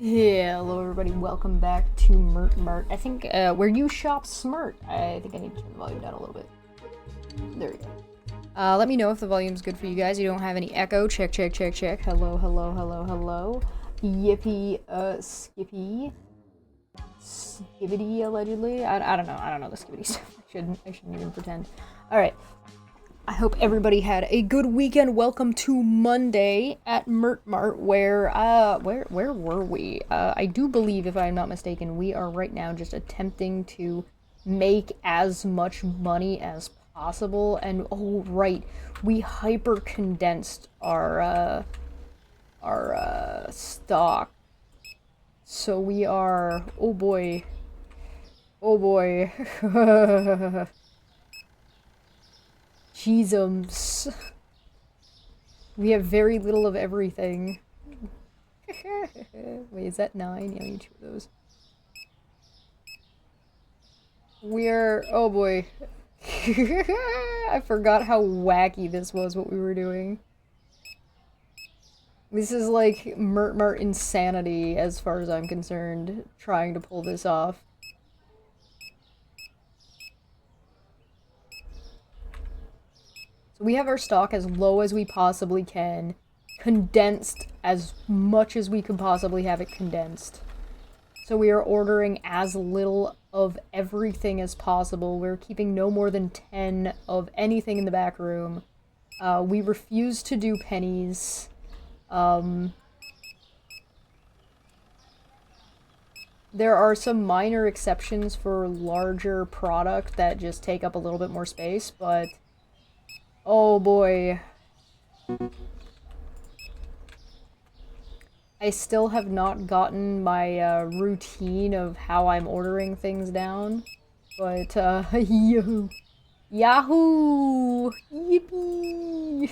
Yeah, hello everybody, welcome back to Mert Mart. I think, where you shop smart. I think I need to turn the volume down a little bit. There we go. Let me know if the volume's good for you guys. You don't have any echo. Check, check, check, check. Hello, hello, hello, hello. Yippee, Skippy. Skibbity, allegedly. I don't know. I don't know the Skibbity stuff. I shouldn't even pretend. Alright. I hope everybody had a good weekend. Welcome to Monday at Mert Mart, where were we? I do believe, if I'm not mistaken, we are right now just attempting to make as much money as possible. And oh right, we hyper condensed our stock. So we are, oh boy. Oh boy. Jeezums. We have very little of everything. Wait, is that 9? Yeah, we need 2 of those. We're... oh boy. I forgot how wacky this was, what we were doing. This is like Mert Mart insanity, as far as I'm concerned, trying to pull this off. So we have our stock as low as we possibly can, condensed as much as we could possibly have it condensed. So we are ordering as little of everything as possible. We're keeping no more than 10 of anything in the back room. We refuse to do pennies. There are some minor exceptions for larger product that just take up a little bit more space, but oh boy. I still have not gotten my routine of how I'm ordering things down, but Yahoo! Yahoo! Yippee!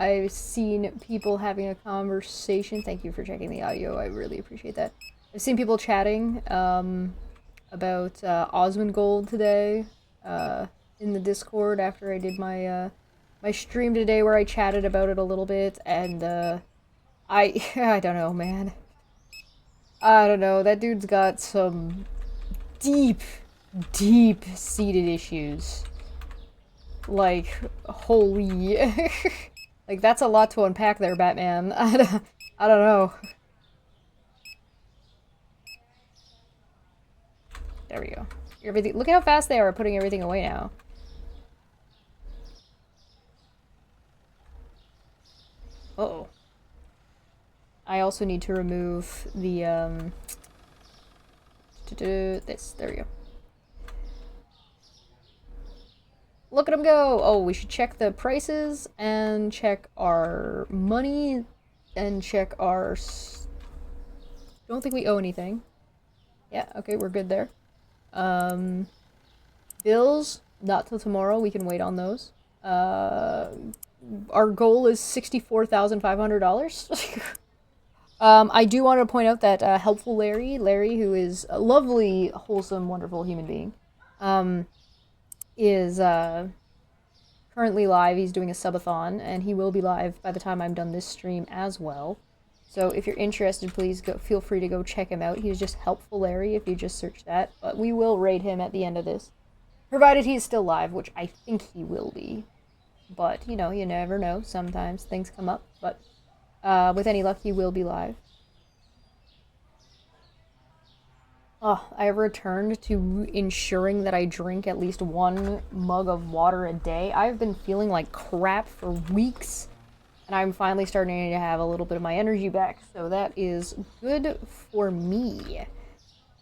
I've seen people having a conversation. Thank you for checking the audio. I really appreciate that. I've seen people chatting about Osmongold today in the Discord after I did my my stream today, where I chatted about it a little bit, and I don't know, man. I don't know. That dude's got some deep, deep-seated issues. Like, holy. Like, that's a lot to unpack there, Batman. I don't know. There we go. Everything. Look at how fast they are putting everything away now. Uh-oh. I also need to remove the, this. There we go. Look at them go! Oh, we should check the prices, and check our money, and check our... Don't think we owe anything. Yeah, okay, we're good there. Bills, not till tomorrow, we can wait on those. Our goal is $64,500. I do want to point out that Helpful Larry, who is a lovely, wholesome, wonderful human being, is currently live. He's doing a subathon, and he will be live by the time I'm done this stream as well. So if you're interested, please feel free to go check him out. He's just Helpful Larry if you just search that. But we will raid him at the end of this, provided he's still live, which I think he will be. But, you know, you never know. Sometimes things come up. But with any luck, he will be live. Oh, I have returned to ensuring that I drink at least 1 mug of water a day. I've been feeling like crap for weeks, and I'm finally starting to have a little bit of my energy back, so that is good for me.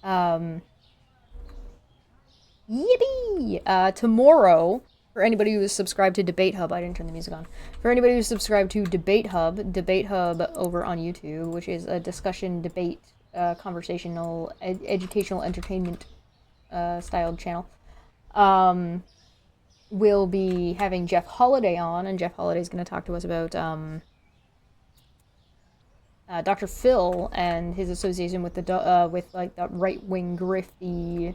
Yippee! Tomorrow, for anybody who is subscribed to Debate Hub, I didn't turn the music on. For anybody who's subscribed to Debate Hub over on YouTube, which is a discussion debate conversational, educational, entertainment styled channel. We'll be having Jeff Holiday on, and Jeff Holiday's going to talk to us about Dr. Phil and his association with the with like the right-wing grifty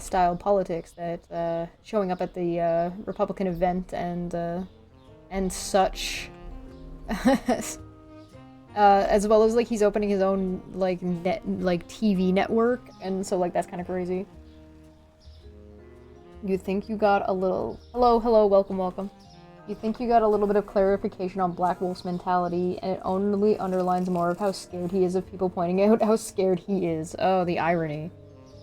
style politics that showing up at the Republican event and such. As well as like he's opening his own like TV network, and so like that's kind of crazy. You think you got a little hello, welcome. You think you got a little bit of clarification on Black Wolf's mentality, and it only underlines more of how scared he is of people pointing out how scared he is. Oh, the irony.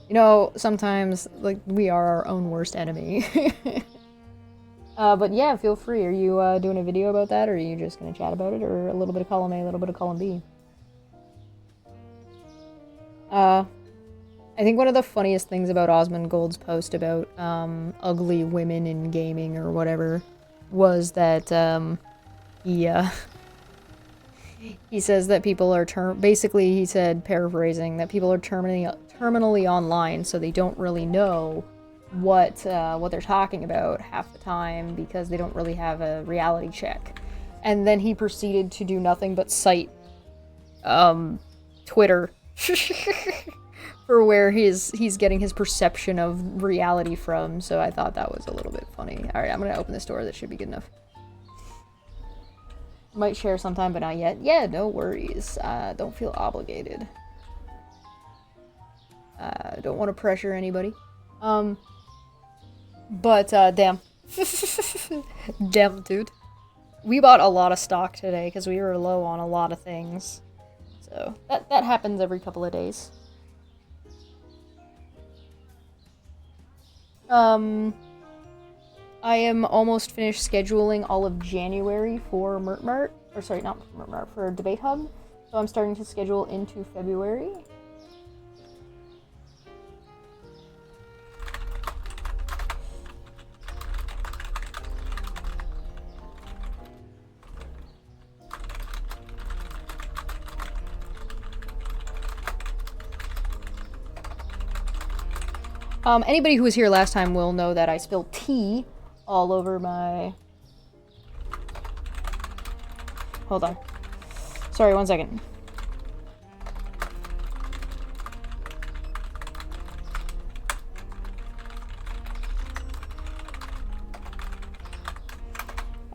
You know, sometimes like we are our own worst enemy. But yeah, feel free. Are you doing a video about that, or are you just gonna chat about it, or a little bit of column A, a little bit of column B? I think one of the funniest things about Osmond Gold's post about ugly women in gaming or whatever was that he says that people are basically he said, paraphrasing, that people are terminally online, so they don't really know what they're talking about half the time because they don't really have a reality check. And then he proceeded to do nothing but cite Twitter for where he's getting his perception of reality from, so I thought that was a little bit funny. Alright, I'm gonna open this door. That should be good enough. Might share sometime, but not yet. Yeah, no worries. Don't feel obligated. Don't want to pressure anybody. But, damn. Damn, dude. We bought a lot of stock today because we were low on a lot of things. So, that happens every couple of days. I am almost finished scheduling all of January for Mert Mart. Or sorry, not Mert Mart, for Debate Hub. So I'm starting to schedule into February. Anybody who was here last time will know that I spilled tea all over my... Hold on. Sorry, 1 second.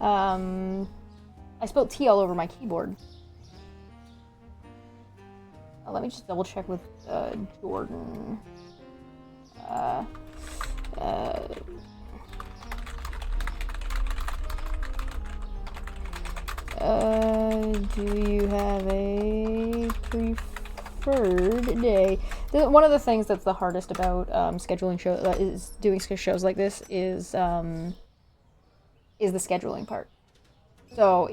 I spilled tea all over my keyboard. Let me just double check with Jordan. Do you have a preferred day? One of the things that's the hardest about scheduling shows is doing shows like this is the scheduling part. So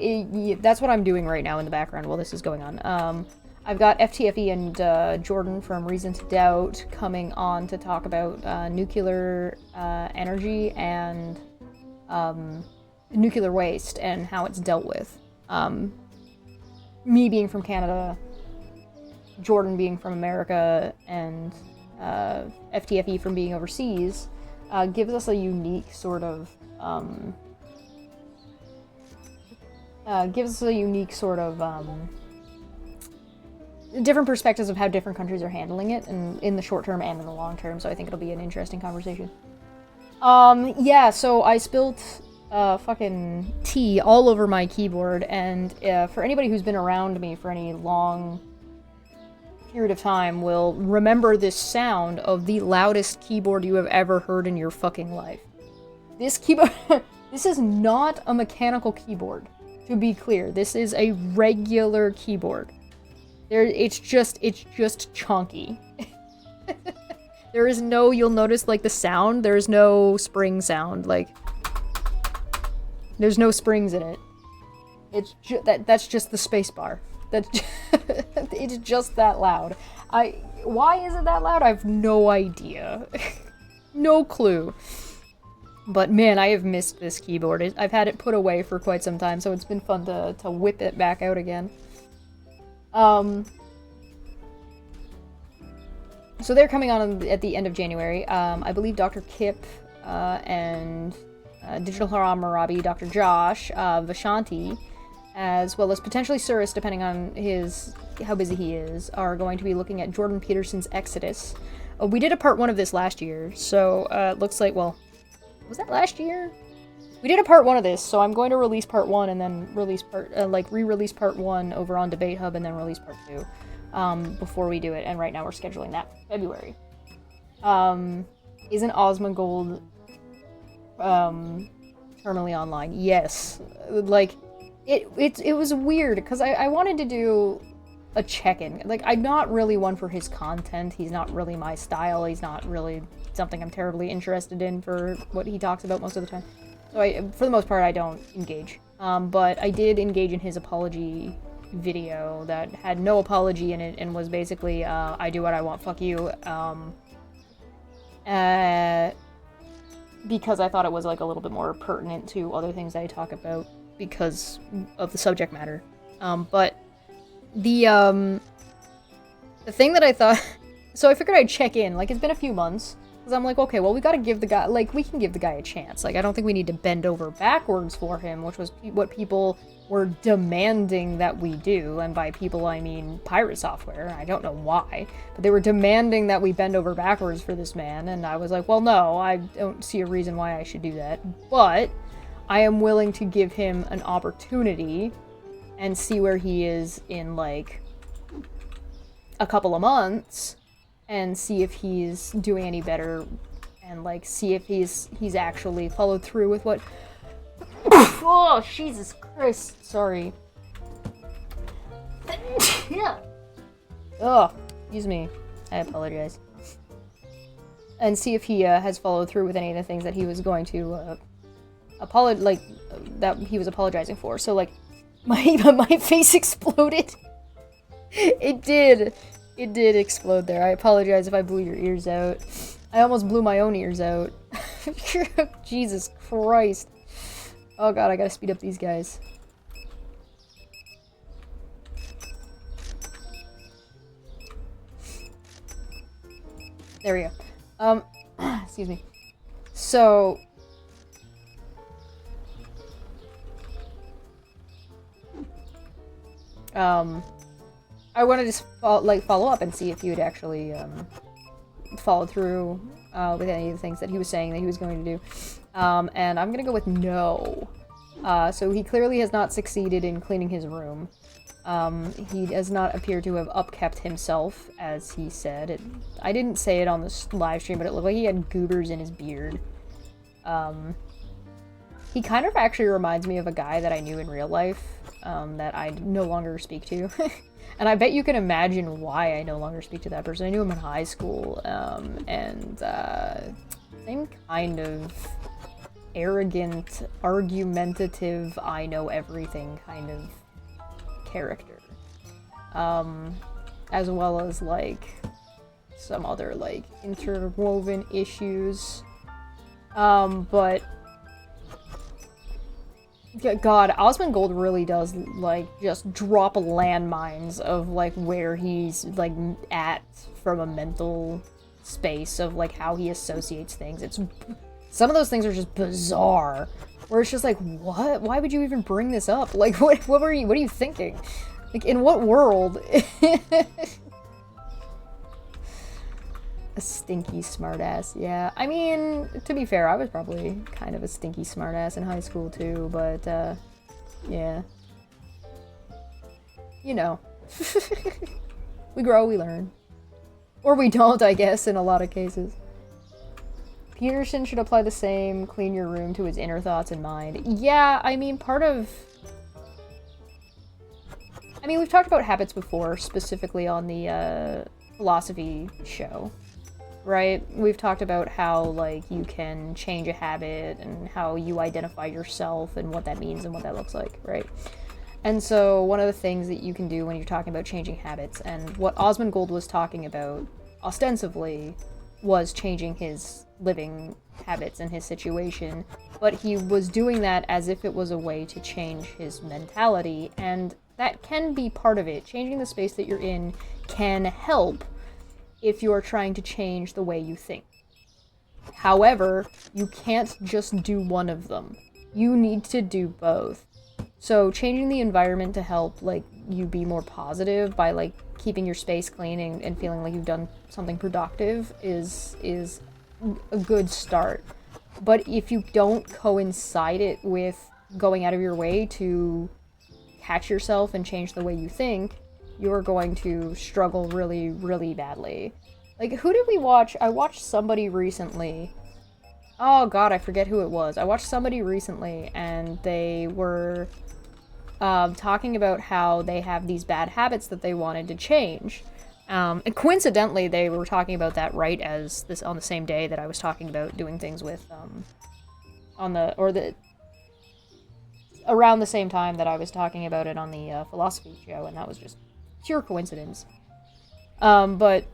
that's what I'm doing right now in the background while this is going on. I've got FTFE and Jordan from Reason to Doubt coming on to talk about nuclear energy and nuclear waste and how it's dealt with. Me being from Canada, Jordan being from America, and FTFE from being overseas gives us a unique sort of different perspectives of how different countries are handling it, and in the short term and in the long term, so I think it'll be an interesting conversation. Yeah, so I spilled fucking tea all over my keyboard, and for anybody who's been around me for any long period of time will remember this sound of the loudest keyboard you have ever heard in your fucking life. This keyboard... This is not a mechanical keyboard, to be clear. This is a regular keyboard. It's just chunky. There is no, you'll notice, like, the sound, there's no spring sound, like, there's no springs in it. It's that's just the space bar. It's just that loud. Why is it that loud? I have no idea. No clue. But man, I have missed this keyboard. I've had it put away for quite some time, so it's been fun to whip it back out again. So they're coming on at the end of January. I believe Dr. Kip and Digital Haram Marabi, Dr. Josh, Vashanti, as well as potentially Cirrus, depending on how busy he is, are going to be looking at Jordan Peterson's Exodus. We did a part 1 of this last year, so it looks like, well, was that last year? We did a part 1 of this, so I'm going to release part 1 and then release re-release part 1 over on Debate Hub and then release part 2 before we do it, and right now we're scheduling that February. Isn't Osmongold terminally online? Yes. Like, it was weird, because I wanted to do a check-in. Like, I'm not really one for his content. He's not really my style. He's not really something I'm terribly interested in for what he talks about most of the time. So for the most part, I don't engage. But I did engage in his apology video that had no apology in it and was basically, I do what I want, fuck you. Because I thought it was, like, a little bit more pertinent to other things I talk about because of the subject matter. But the thing that I thought... So I figured I'd check in. Like, it's been a few months. Because I'm like, okay, well, we gotta give the guy... Like, we can give the guy a chance. Like, I don't think we need to bend over backwards for him, which was what people were demanding that we do. And by people, I mean pirate software. I don't know why. But they were demanding that we bend over backwards for this man. And I was like, well, no, I don't see a reason why I should do that. But I am willing to give him an opportunity and see where he is in, like, a couple of months, and see if he's doing any better, and, like, see if he's actually followed through with what... Oh, Jesus Christ, sorry. Yeah. Oh, excuse me. I apologize. And see if he has followed through with any of the things that he was going to that he was apologizing for. So, like, my face exploded. It did explode there. I apologize if I blew your ears out. I almost blew my own ears out. Jesus Christ. Oh god, I gotta speed up these guys. There we go. Excuse me. So... I wanted to follow up and see if you had actually followed through with any of the things that he was saying that he was going to do. And I'm gonna go with no. So he clearly has not succeeded in cleaning his room. He does not appear to have upkept himself, as he said. I didn't say it on the live stream, but it looked like he had goobers in his beard. He kind of actually reminds me of a guy that I knew in real life, that I no longer speak to. And I bet you can imagine why I no longer speak to that person. I knew him in high school, and same kind of arrogant, argumentative, I know everything kind of character. As well as, like, some other, like, interwoven issues. But... God, Osmongold really does, like, just drop landmines of, like, where he's, like, at from a mental space of, like, how he associates things. Some of those things are just bizarre. Where it's just like, what? Why would you even bring this up? Like, what are you thinking? Like, in what world? A stinky smartass, yeah. I mean, to be fair, I was probably kind of a stinky smartass in high school too, but, yeah. You know. We grow, we learn. Or we don't, I guess, in a lot of cases. Peterson should apply the same clean your room to his inner thoughts and mind. Yeah, I mean, we've talked about habits before, specifically on the, philosophy show. Right? We've talked about how, like, you can change a habit and how you identify yourself and what that means and what that looks like, right? And so one of the things that you can do when you're talking about changing habits, and what Osmongold was talking about ostensibly was changing his living habits and his situation, but he was doing that as if it was a way to change his mentality, and that can be part of it. Changing the space that you're in can help if you're trying to change the way you think. However, you can't just do one of them. You need to do both. So changing the environment to help, like, you be more positive by, like, keeping your space clean and feeling like you've done something productive is a good start. But if you don't coincide it with going out of your way to catch yourself and change the way you think, you're going to struggle really, really badly. Like, who did we watch? I watched somebody recently. Oh god, I forget who it was. I watched somebody recently, and they were talking about how they have these bad habits that they wanted to change. And coincidentally, they were talking about that right as this on the same day that I was talking about doing things with, around the same time that I was talking about it on the philosophy show, and that was just pure coincidence. But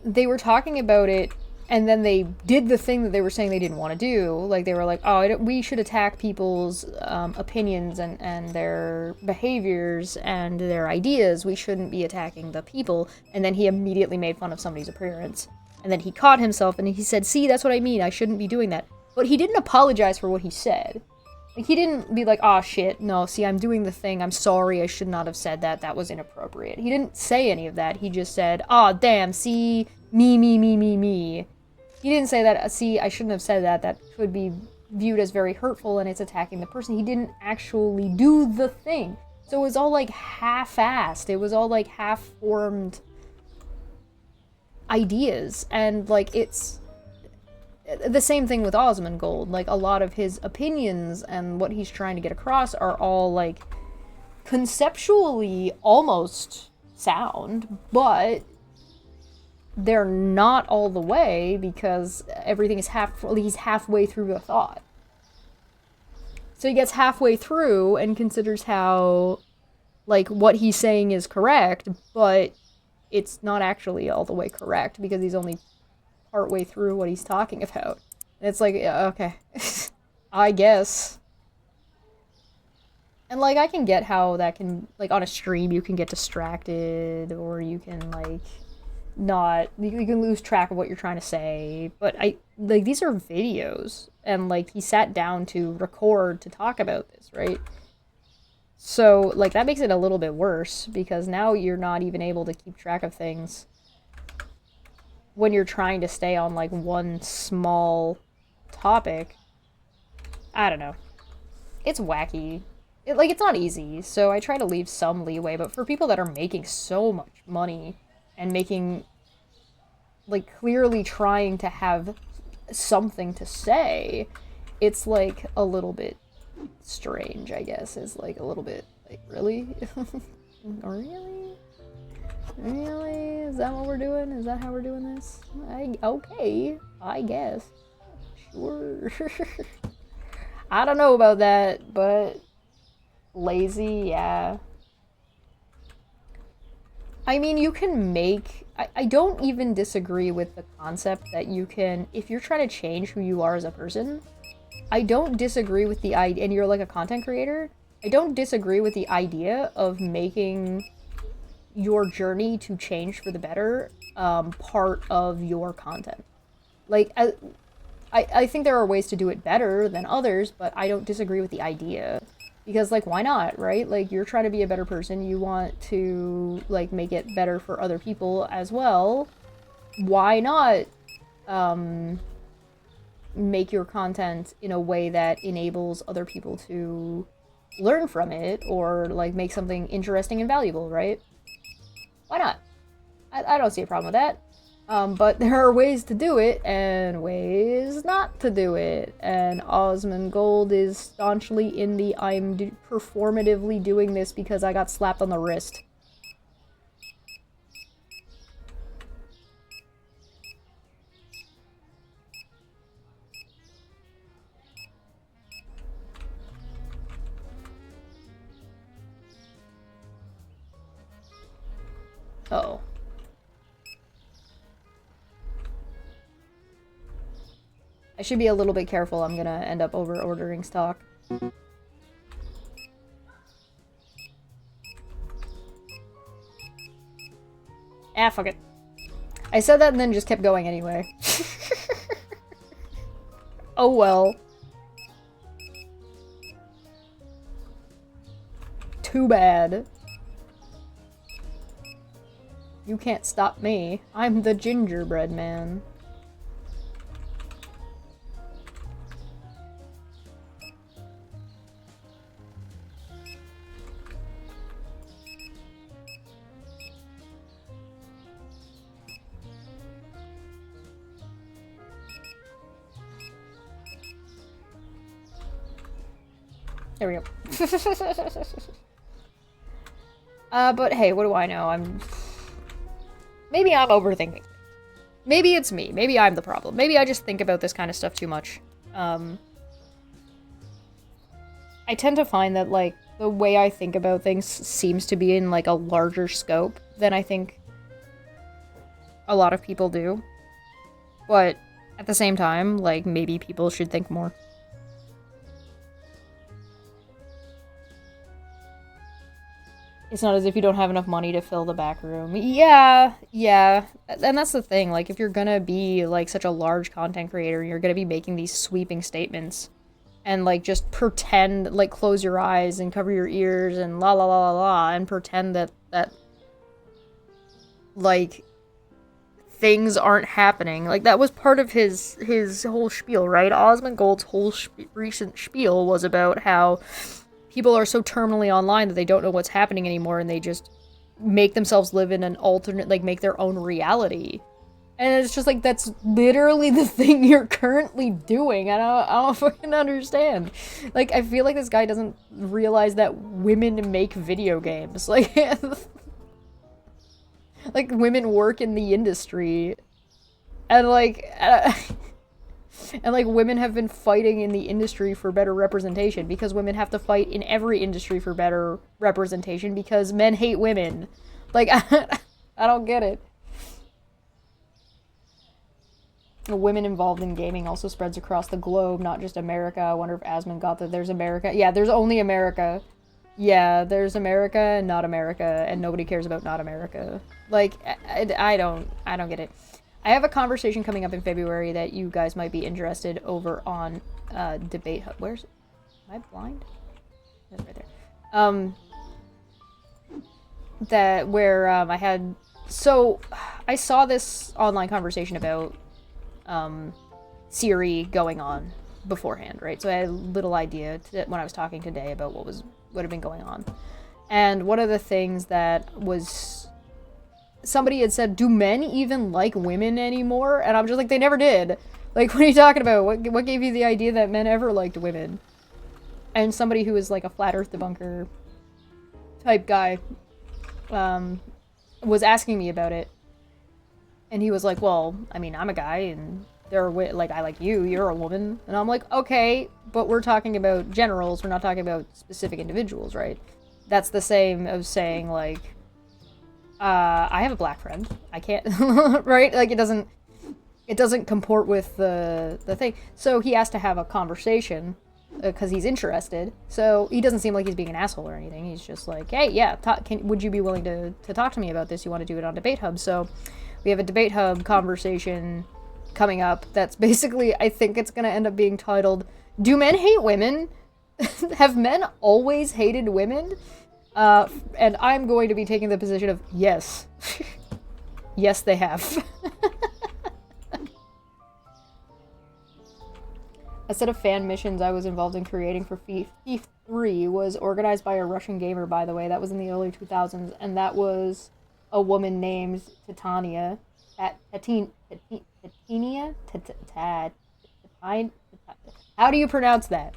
they were talking about it, and then they did the thing that they were saying they didn't want to do. Like, they were like, oh, we should attack people's opinions and their behaviors and their ideas. We shouldn't be attacking the people. And then he immediately made fun of somebody's appearance. And then he caught himself, and he said, see, that's what I mean. I shouldn't be doing that. But he didn't apologize for what he said. Like, he didn't be like, oh, shit, no, see, I'm doing the thing. I'm sorry, I should not have said that. That was inappropriate. He didn't say any of that. He just said, oh, damn, see, me. He didn't say that, see, I shouldn't have said that. That could be viewed as very hurtful and it's attacking the person. He didn't actually do the thing. So it was all, like, half-assed. It was all, like, half-formed ideas. And, like, it's the same thing with Osmongold. Like, a lot of his opinions and what he's trying to get across are all, like, conceptually almost sound, but they're not all the way because everything is he's halfway through a thought. So he gets halfway through and considers how, like, what he's saying is correct, but it's not actually all the way correct because he's only partway through what he's talking about. And it's like, yeah, okay, I guess. And, like, I can get how that can, like, on a stream you can get distracted, or you can, like, you can lose track of what you're trying to say, but these are videos, and, like, he sat down to record to talk about this, right? So, like, that makes it a little bit worse, because now you're not even able to keep track of things when you're trying to stay on, like, one small topic. I don't know. It's wacky. It's not easy, so I try to leave some leeway, but for people that are making so much money and making, like, clearly trying to have something to say, it's, like, a little bit strange, I guess. It's, like, a little bit, like, really? Really? Really? Is that what we're doing? Is that how we're doing this? Okay, I guess. Sure. I don't know about that, but lazy, yeah. I mean, you can make... I don't even disagree with the concept that you can... If you're trying to change who you are as a person, I don't disagree with the idea... And you're, like, a content creator, I don't disagree with the idea of making your journey to change for the better part of your content. Like, I think there are ways to do it better than others, but I don't disagree with the idea. Because, like, why not, right? Like, you're trying to be a better person, you want to, like, make it better for other people as well. Why not make your content in a way that enables other people to learn from it, or, like, make something interesting and valuable, right? Why not? I don't see a problem with that. But there are ways to do it, and ways not to do it. And Osmongold is staunchly in the I'm performatively doing this because I got slapped on the wrist. Uh-oh. I should be a little bit careful. I'm gonna end up over-ordering stock. Ah, fuck it. I said that and then just kept going anyway. Oh well. too bad. You can't stop me. I'm the gingerbread man. There we go. But hey, what do I know? Maybe I'm overthinking. Maybe it's me. Maybe I'm the problem. Maybe I just think about this kind of stuff too much. I tend to find that, like, the way I think about things seems to be in, like, a larger scope than I think a lot of people do. But at the same time, like, maybe people should think more. It's not as if you don't have enough money to fill the back room. Yeah. And that's the thing, like, if you're gonna be, like, such a large content creator, you're gonna be making these sweeping statements, and, like, just pretend, like, close your eyes and cover your ears and la la la la la, and pretend that, like, things aren't happening. Like, that was part of his whole spiel, right? Osmond Gold's whole recent spiel was about how people are so terminally online that they don't know what's happening anymore, and they just make themselves live in an alternate, like, make their own reality. And it's just like, that's literally the thing you're currently doing. I don't fucking understand. Like, I feel like this guy doesn't realize that women make video games. Like, like, women work in the industry. And, like, and, like, women have been fighting in the industry for better representation, because women have to fight in every industry for better representation because men hate women. Like, I don't get it. Women involved in gaming also spreads across the globe, not just America. I wonder if Asmund got that there's America. Yeah, there's only America. Yeah, there's America and not America, and nobody cares about not America. Like, I don't get it. I have a conversation coming up in February that you guys might be interested over on Debate Hub. Am I blind? That's right there. So I saw this online conversation about Siri going on beforehand, right? So I had a little idea when I was talking today about what had been going on. And one of the things that was, somebody had said, do men even like women anymore? And I'm just like, they never did. Like, what are you talking about? What gave you the idea that men ever liked women? And somebody who was like a flat earth debunker type guy was asking me about it. And he was like, well, I mean, I'm a guy, and like, I like you, you're a woman. And I'm like, okay, but we're talking about generals, we're not talking about specific individuals, right? That's the same as saying, like, I have a black friend. I can't, right? Like, it doesn't comport with the thing. So he has to have a conversation because he's interested. So he doesn't seem like he's being an asshole or anything. He's just like, hey, yeah, would you be willing to talk to me about this? You want to do it on Debate Hub? So we have a Debate Hub conversation coming up that's basically, I think it's going to end up being titled, Do Men Hate Women? Have men always hated women? And I'm going to be taking the position of yes. Yes, they have. A set of fan missions I was involved in creating for Thief 3 was organized by a Russian gamer, by the way. That was in the early 2000s, and that was a woman named Titania. Titania? How do you pronounce that?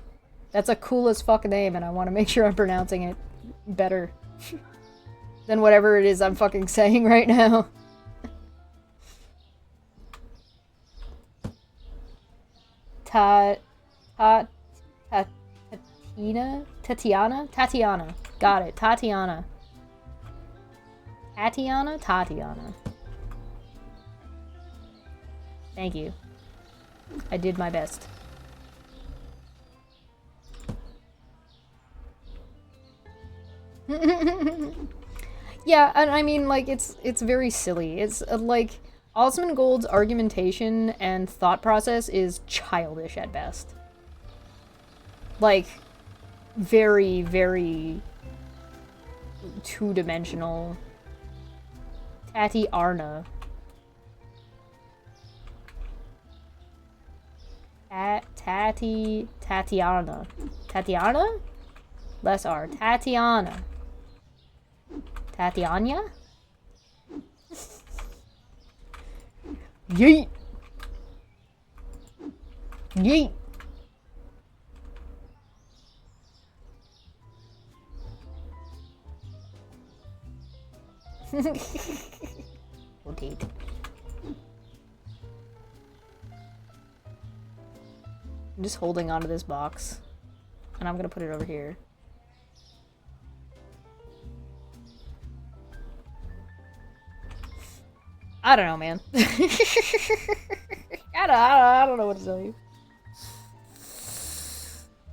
That's a cool as fuck name, and I want to make sure I'm pronouncing it better than whatever it is I'm fucking saying right now. Tatiana. Got it. Tatiana. Thank you. I did my best. Yeah, and I mean, like, it's very silly. It's like, Osmond Gold's argumentation and thought process is childish at best. Like, very, very two-dimensional. Tatiana. Tatiana. Tatiana? Less R. Tatiana. Tatiana? Yeet! Yeet! Rotate. I'm just holding onto this box. And I'm gonna put it over here. I don't know, man. I don't know what to tell you.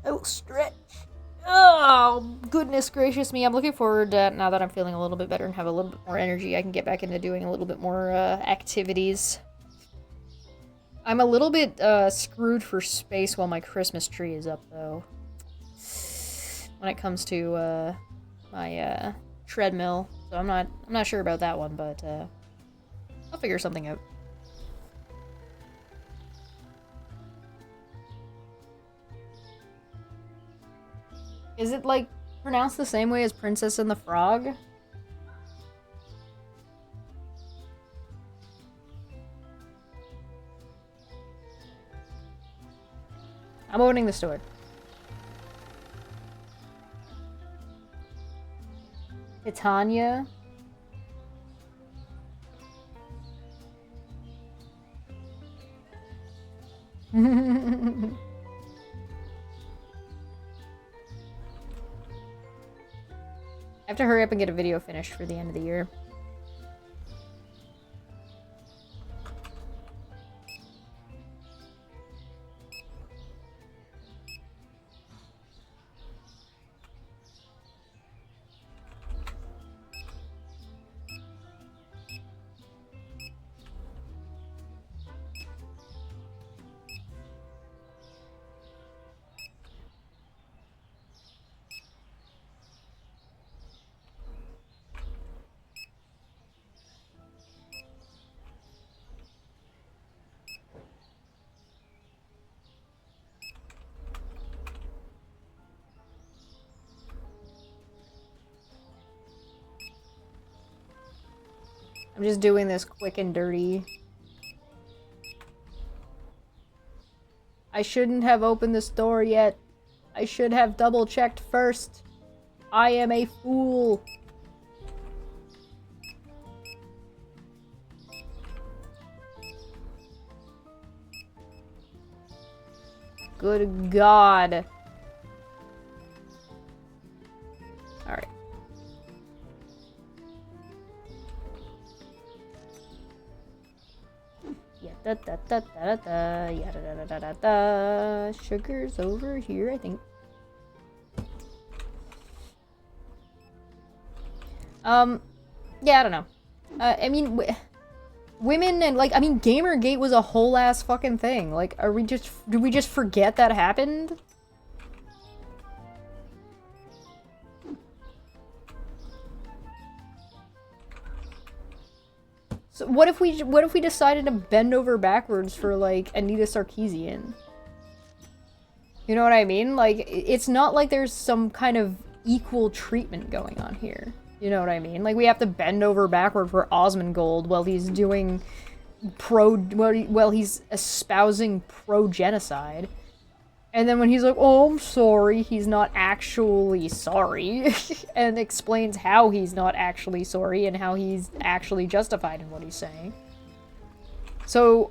I will stretch. Oh, goodness gracious me. I'm looking forward to, now that I'm feeling a little bit better and have a little bit more energy, I can get back into doing a little bit more activities. I'm a little bit screwed for space while my Christmas tree is up, though. When it comes to my treadmill. So I'm not sure about that one, but I'll figure something out. Is it, like, pronounced the same way as Princess and the Frog? I'm opening the store. Titania. I have to hurry up and get a video finished for the end of the year. I'm just doing this quick and dirty. I shouldn't have opened this door yet. I should have double-checked first. I am a fool. Good God. Alright. Da da da da da yeah da da da da da. Sugar's over here, I think. Yeah, I don't know. I mean, women and like, I mean, Gamergate was a whole ass fucking thing. Like, did we just forget that happened? So what if we decided to bend over backwards for like Anita Sarkeesian? You know what I mean? Like, it's not like there's some kind of equal treatment going on here. You know what I mean? Like, we have to bend over backward for Osmongold while he's doing while he's espousing pro-genocide. And then when he's like, oh, I'm sorry, he's not actually sorry. And explains how he's not actually sorry and how he's actually justified in what he's saying. So,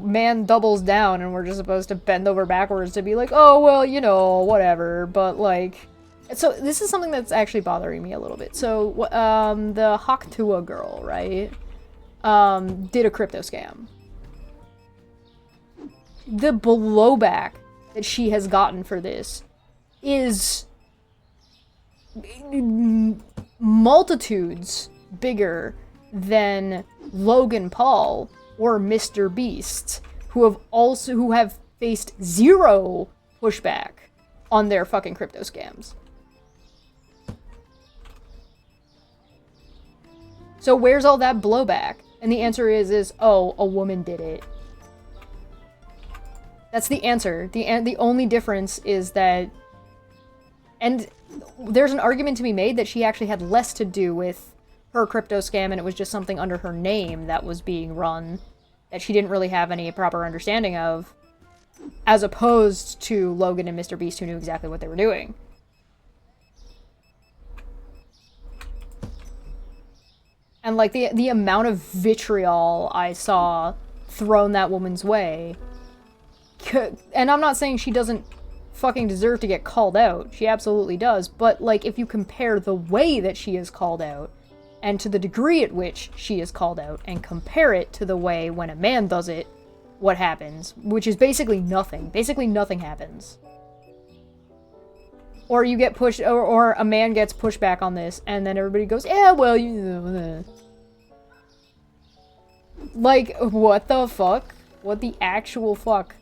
man doubles down and we're just supposed to bend over backwards to be like, oh, well, you know, whatever. But, like... So, this is something that's actually bothering me a little bit. So, the Haktua girl, right? Did a crypto scam. The blowback that she has gotten for this is multitudes bigger than Logan Paul or Mr. Beast, who have faced zero pushback on their fucking crypto scams. So where's all that blowback? And the answer is, oh, a woman did it. That's the answer. The only difference is that... And there's an argument to be made that she actually had less to do with her crypto scam, and it was just something under her name that was being run that she didn't really have any proper understanding of, as opposed to Logan and Mr. Beast, who knew exactly what they were doing. And, like, the amount of vitriol I saw thrown that woman's way... And I'm not saying she doesn't fucking deserve to get called out. She absolutely does. But, like, if you compare the way that she is called out, and to the degree at which she is called out, and compare it to the way when a man does it, what happens, which is basically nothing. Basically nothing happens. Or you get pushed, or a man gets pushed back on this, and then everybody goes, yeah, well, you know. Like, what the fuck? What the actual fuck?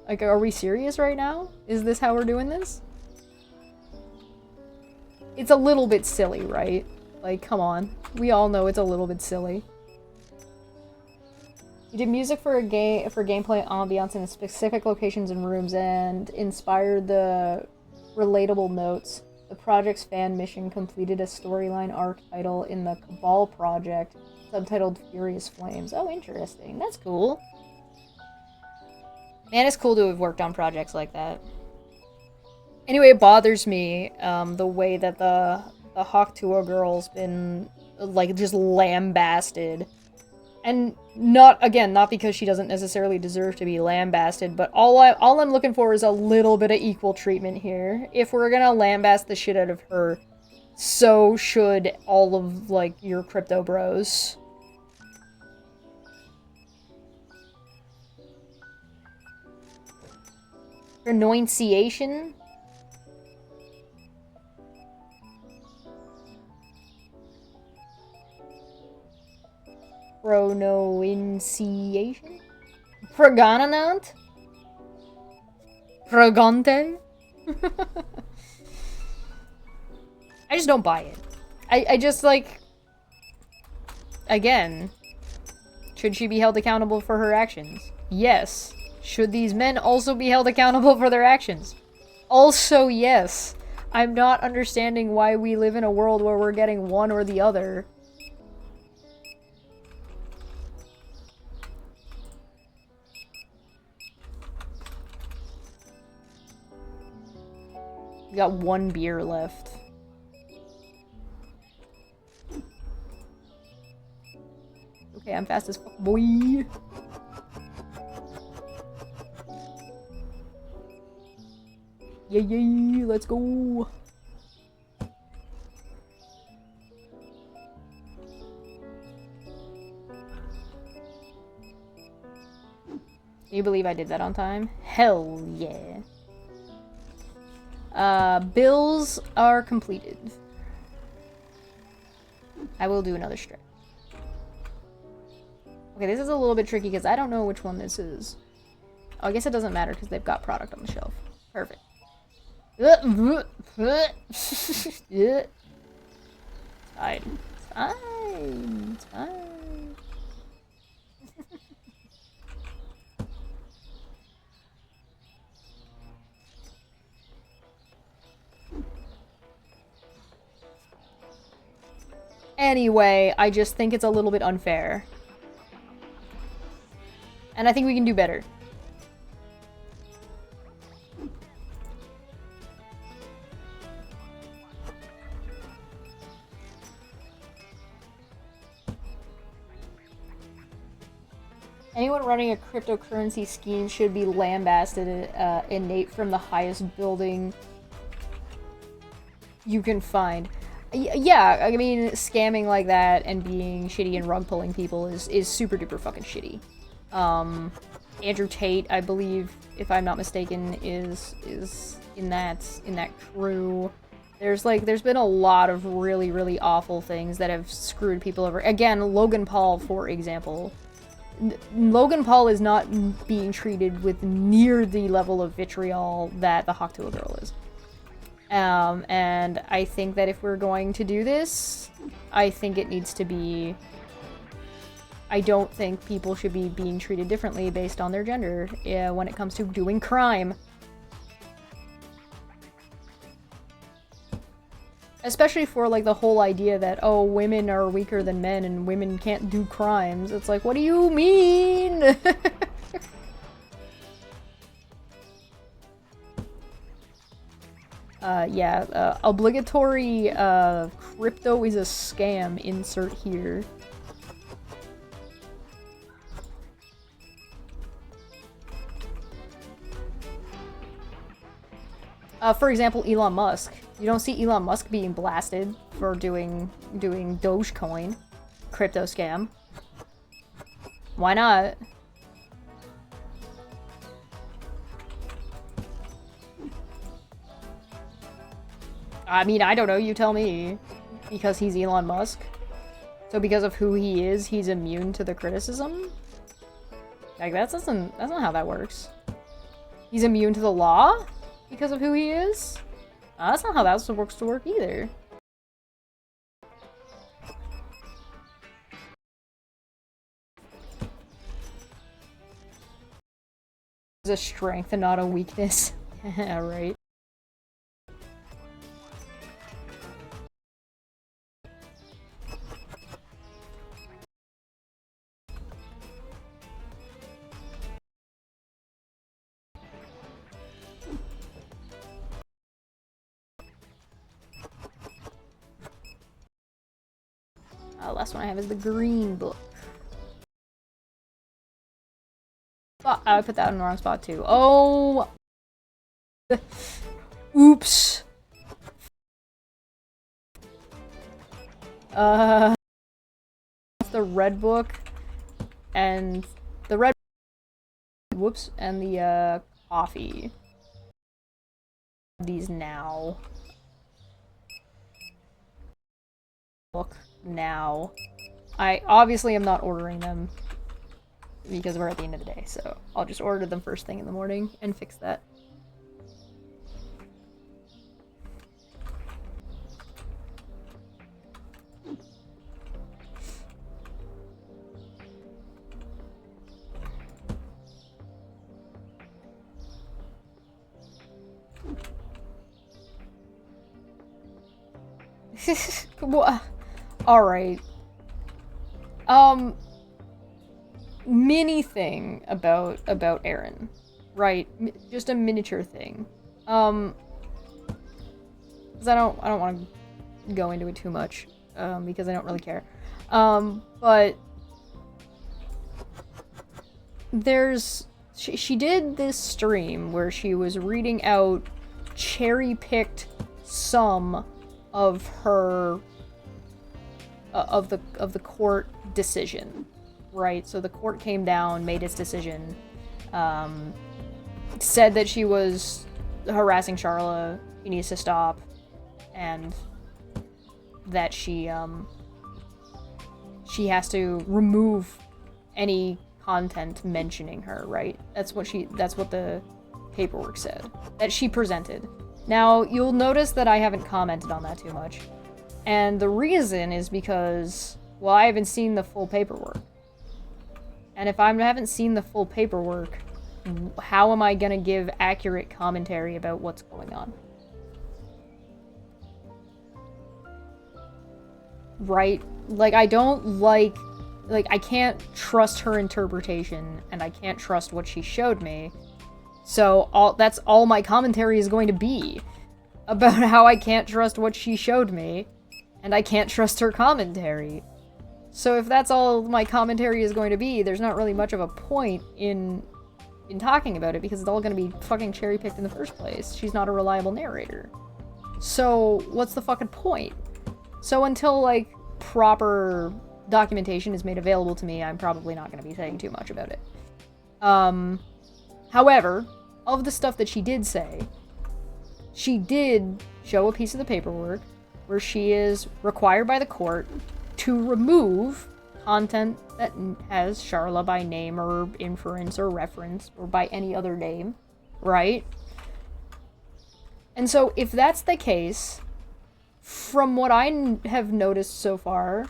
Like, are we serious right now? Is this how we're doing this? It's a little bit silly, right? Like, come on. We all know it's a little bit silly. You did music for a game, for gameplay ambiance in specific locations and rooms, and inspired the relatable notes. The project's fan mission completed a storyline arc title in the Cabal project, subtitled Furious Flames. Oh, interesting. That's cool. Man, it's cool to have worked on projects like that. Anyway, it bothers me, the way that the Hawk Tuah girl's been, like, just lambasted. And not because she doesn't necessarily deserve to be lambasted, but all I'm looking for is a little bit of equal treatment here. If we're gonna lambast the shit out of her, so should all of, like, your crypto bros. Pronunciation? Pronunciation? Progononant? Progante? I just don't buy it. I just, like... Again. Should she be held accountable for her actions? Yes. Should these men also be held accountable for their actions? Also, yes. I'm not understanding why we live in a world where we're getting one or the other. We got one beer left. Okay, I'm fast as fuck, boy. Yay, let's go. Can you believe I did that on time? Hell yeah. Bills are completed. I will do another stretch. Okay, this is a little bit tricky because I don't know which one this is. Oh, I guess it doesn't matter because they've got product on the shelf. Perfect. Fine. Fine. Fine. Anyway, I just think it's a little bit unfair. And I think we can do better. Anyone running a cryptocurrency scheme should be lambasted, innate from the highest building you can find. Yeah, I mean, scamming like that and being shitty and rug pulling people is super duper fucking shitty. Andrew Tate, I believe, if I'm not mistaken, is in that crew. There's been a lot of really, really awful things that have screwed people over. Again, Logan Paul, for example. Logan Paul is not being treated with near the level of vitriol that the Hawk Tuah girl is. And I think that if we're going to do this, I think it needs to be... I don't think people should be being treated differently based on their gender when it comes to doing crime. Especially for, like, the whole idea that, oh, women are weaker than men and women can't do crimes. It's like, what do you mean? Yeah, obligatory, crypto is a scam, insert here. For example, Elon Musk. You don't see Elon Musk being blasted for doing Dogecoin. Crypto scam. Why not? I mean, I don't know, you tell me. Because he's Elon Musk? So because of who he is, he's immune to the criticism? Like, that's not how that works. He's immune to the law? Because of who he is? That's not how that supposed to work either. It's a strength and not a weakness. Right. Last one I have is the green book. Oh, I put that in the wrong spot too. Oh! Oops. The red book and the red. Whoops, and the coffee. These now. Look now. I obviously am not ordering them because we're at the end of the day, so I'll just order them first thing in the morning and fix that. Alright. Mini thing about Aaron. Right. Just a miniature thing. 'Cause I don't want to go into it too much, because I don't really care. But she did this stream where she was reading out cherry-picked some of her of the court decision, right? So the court came down, made its decision, said that she was harassing Charla, he needs to stop, and that she has to remove any content mentioning her, right? That's what the paperwork said that she presented. Now, you'll notice that I haven't commented on that too much. And the reason is because, well, I haven't seen the full paperwork. And if I haven't seen the full paperwork, how am I gonna give accurate commentary about what's going on? Right? Like, I don't like, I can't trust her interpretation, and I can't trust what she showed me. So, that's all my commentary is going to be. About how I can't trust what she showed me, and I can't trust her commentary. So if that's all my commentary is going to be, there's not really much of a point in talking about it, because it's all gonna be fucking cherry-picked in the first place. She's not a reliable narrator. So, what's the fucking point? So until, like, proper documentation is made available to me, I'm probably not gonna be saying too much about it. However, of the stuff that she did say, she did show a piece of the paperwork where she is required by the court to remove content that has Charla by name or inference or reference or by any other name, right? And so if that's the case, from what I have noticed so far,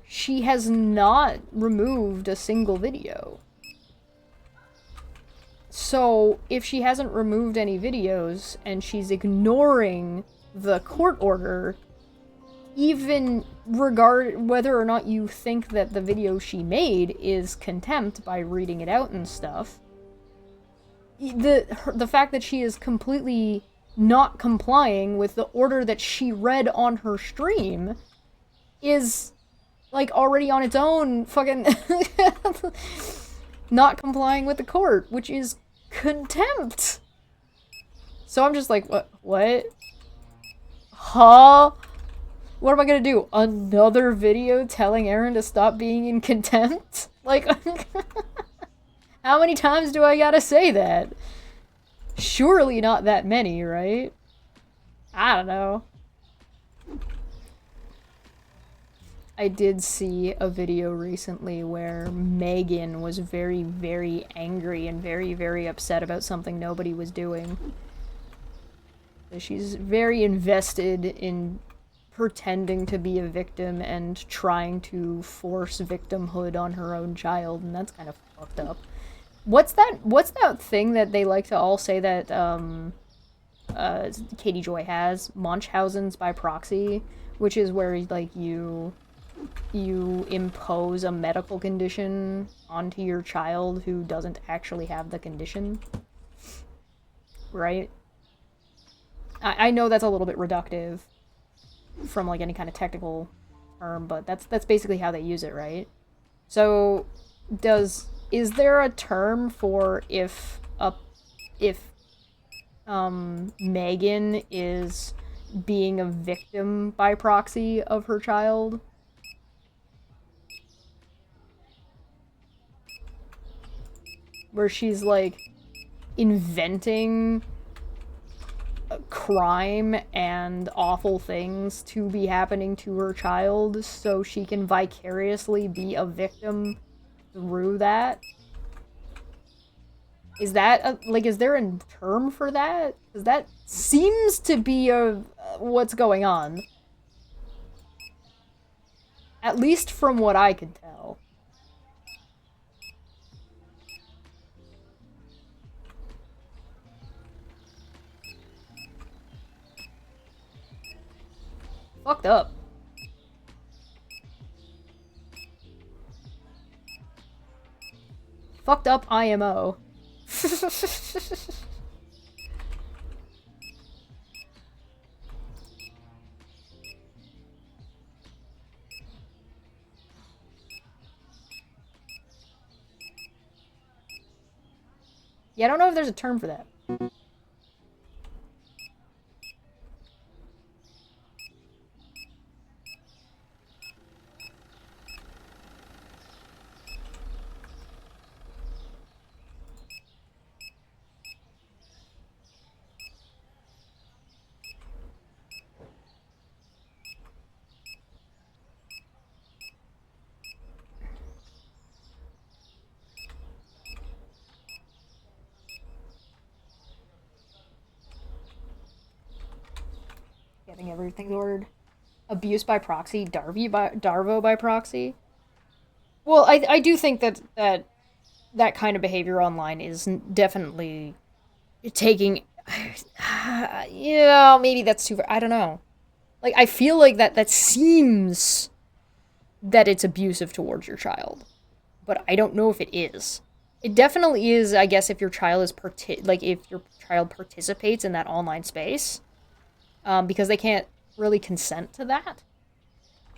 she has not removed a single video. So if she hasn't removed any videos and she's ignoring the court order, even whether or not you think that the video she made is contempt by reading it out and stuff, the fact that she is completely not complying with the order that she read on her stream is, like, already on its own fucking not complying with the court, which is contempt. So I'm just like, what? Huh? What am I gonna do? Another video telling Aaron to stop being in contempt? Like, how many times do I gotta say that? Surely not that many, right? I don't know. I did see a video recently where Megan was very, very angry and very, very upset about something nobody was doing. She's very invested in pretending to be a victim and trying to force victimhood on her own child, and that's kind of fucked up. What's that thing that they like to all say that Katie Joy has? Munchausen's by proxy, which is where, like, you impose a medical condition onto your child who doesn't actually have the condition. Right? I know that's a little bit reductive from, like, any kind of technical term, but that's basically how they use it, right? So, is there a term for if Megan is being a victim by proxy of her child? Where she's, like, inventing crime and awful things to be happening to her child so she can vicariously be a victim through that? Is that is there a term for that? Because that seems to be what's going on. At least from what I could tell. Fucked up. Fucked up IMO. Yeah, I don't know if there's a term for that. Getting everything ordered. Abuse by proxy, Darvo by proxy. Well, I do think that kind of behavior online is definitely taking. Yeah, maybe that's too. I don't know. Like, I feel like that seems that it's abusive towards your child, but I don't know if it is. It definitely is, I guess, if your child is if your child participates in that online space. Because they can't really consent to that.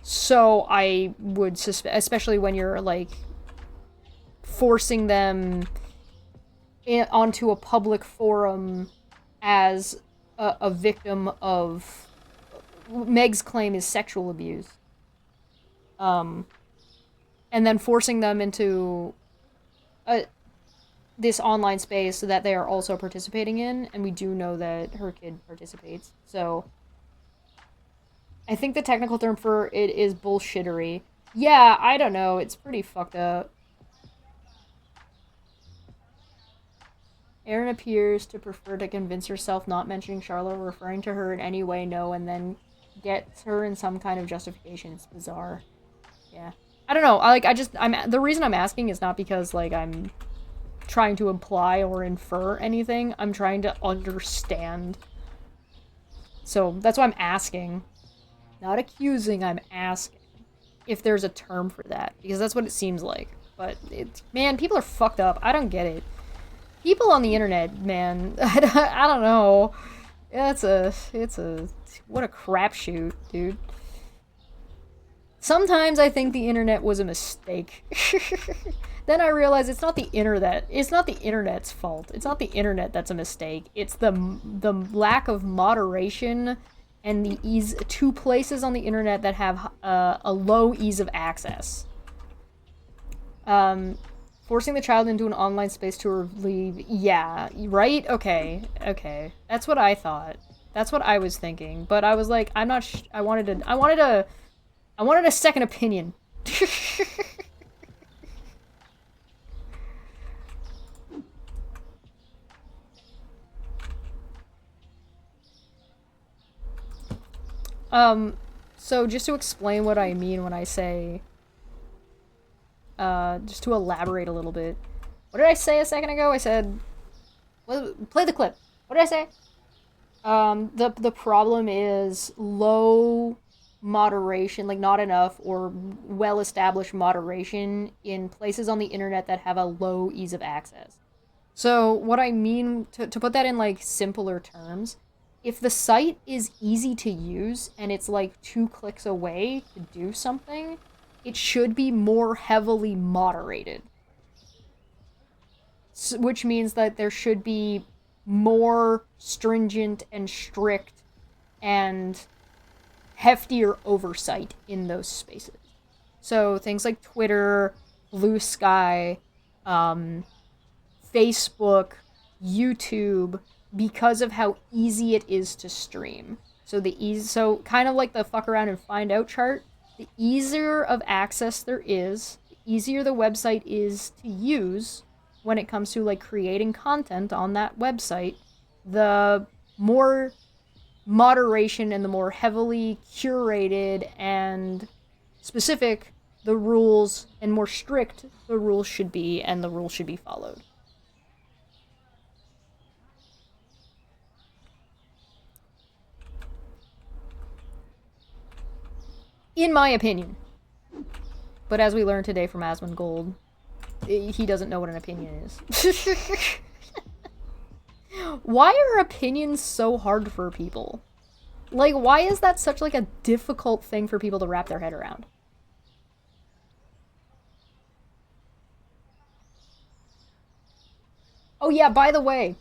So I would suspect, especially when you're, like, forcing them onto a public forum as a victim of... Meg's claim is sexual abuse. And then forcing them into this online space that they are also participating in, and we do know that her kid participates, so I think the technical term for it is bullshittery. Yeah, I don't know, it's pretty fucked up. Erin appears to prefer to convince herself not mentioning Charlotte or referring to her in any way, no, and then gets her in some kind of justification. It's bizarre. Yeah. I don't know. The reason I'm asking is not because, like, I'm trying to imply or infer anything. I'm trying to understand. So, that's why I'm asking. Not accusing, I'm asking. If there's a term for that. Because that's what it seems like. But, man, people are fucked up. I don't get it. People on the internet, man, I don't know. What a crapshoot, dude. Sometimes I think the internet was a mistake. Then I realize it's not the internet's fault. It's not the internet that's a mistake. It's the lack of moderation and the ease, two places on the internet that have a low ease of access. Forcing the child into an online space to leave. Yeah, right? Okay. That's what I thought. That's what I was thinking. But I was like, I'm not I wanted a second opinion. So just to explain what I mean when I say just to elaborate a little bit. What did I say a second ago? I said... play the clip. What did I say? The problem is low moderation, like not enough or well-established moderation in places on the internet that have a low ease of access. So what I mean, to put that in like simpler terms, if the site is easy to use and it's like 2 clicks away to do something, it should be more heavily moderated. Which means that there should be more stringent and strict and heftier oversight in those spaces. So things like Twitter, Blue Sky, Facebook, YouTube, because of how easy it is to stream. So kind of like the fuck around and find out chart, the easier of access there is, the easier the website is to use when it comes to like creating content on that website, the more moderation and the more heavily curated and specific the rules and more strict the rules should be, and the rules should be followed. In my opinion. But as we learned today from Asmongold, he doesn't know what an opinion is. Why are opinions so hard for people? Like, why is that such like a difficult thing for people to wrap their head around? Oh yeah, by the way,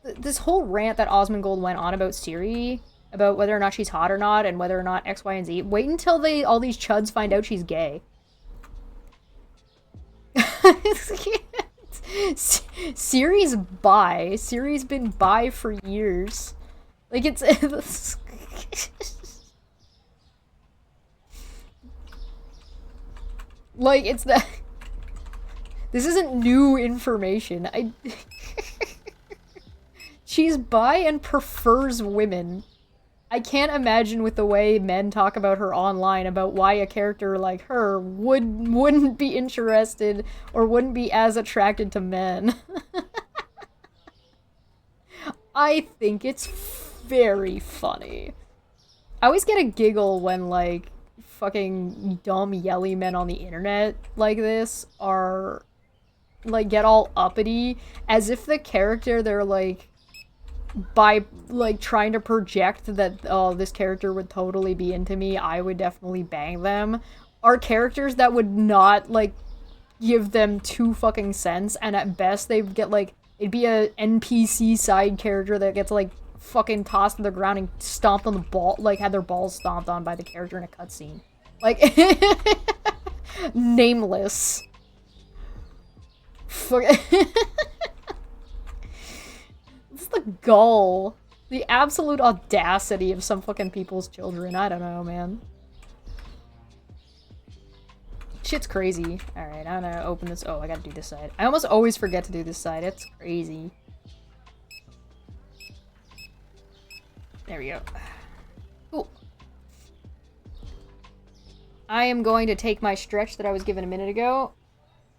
this whole rant that Osmongold went on about Siri, about whether or not she's hot or not, and whether or not X, Y, and Z, wait until all these chuds find out she's gay. Siri's bi. Siri's been bi for years. Like, it's like, it's that... This isn't new information. She's bi and prefers women. I can't imagine with the way men talk about her online about why a character like her wouldn't be interested or wouldn't be as attracted to men. I think it's very funny. I always get a giggle when, like, fucking dumb yelly men on the internet like this are, like, get all uppity as if the character they're, like, by, like, trying to project that, oh, this character would totally be into me, I would definitely bang them, are characters that would not, like, give them 2 fucking cents, and at best they'd get, like, it'd be a NPC side character that gets, like, fucking tossed to the ground and stomped on the ball, like, had their balls stomped on by the character in a cutscene. Like, nameless. It's the gall. The absolute audacity of some fucking people's children. I don't know, man. Shit's crazy. Alright, I'm gonna open this. Oh, I gotta do this side. I almost always forget to do this side. It's crazy. There we go. Cool. I am going to take my stretch that I was given a minute ago,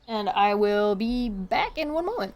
and I will be back in one moment.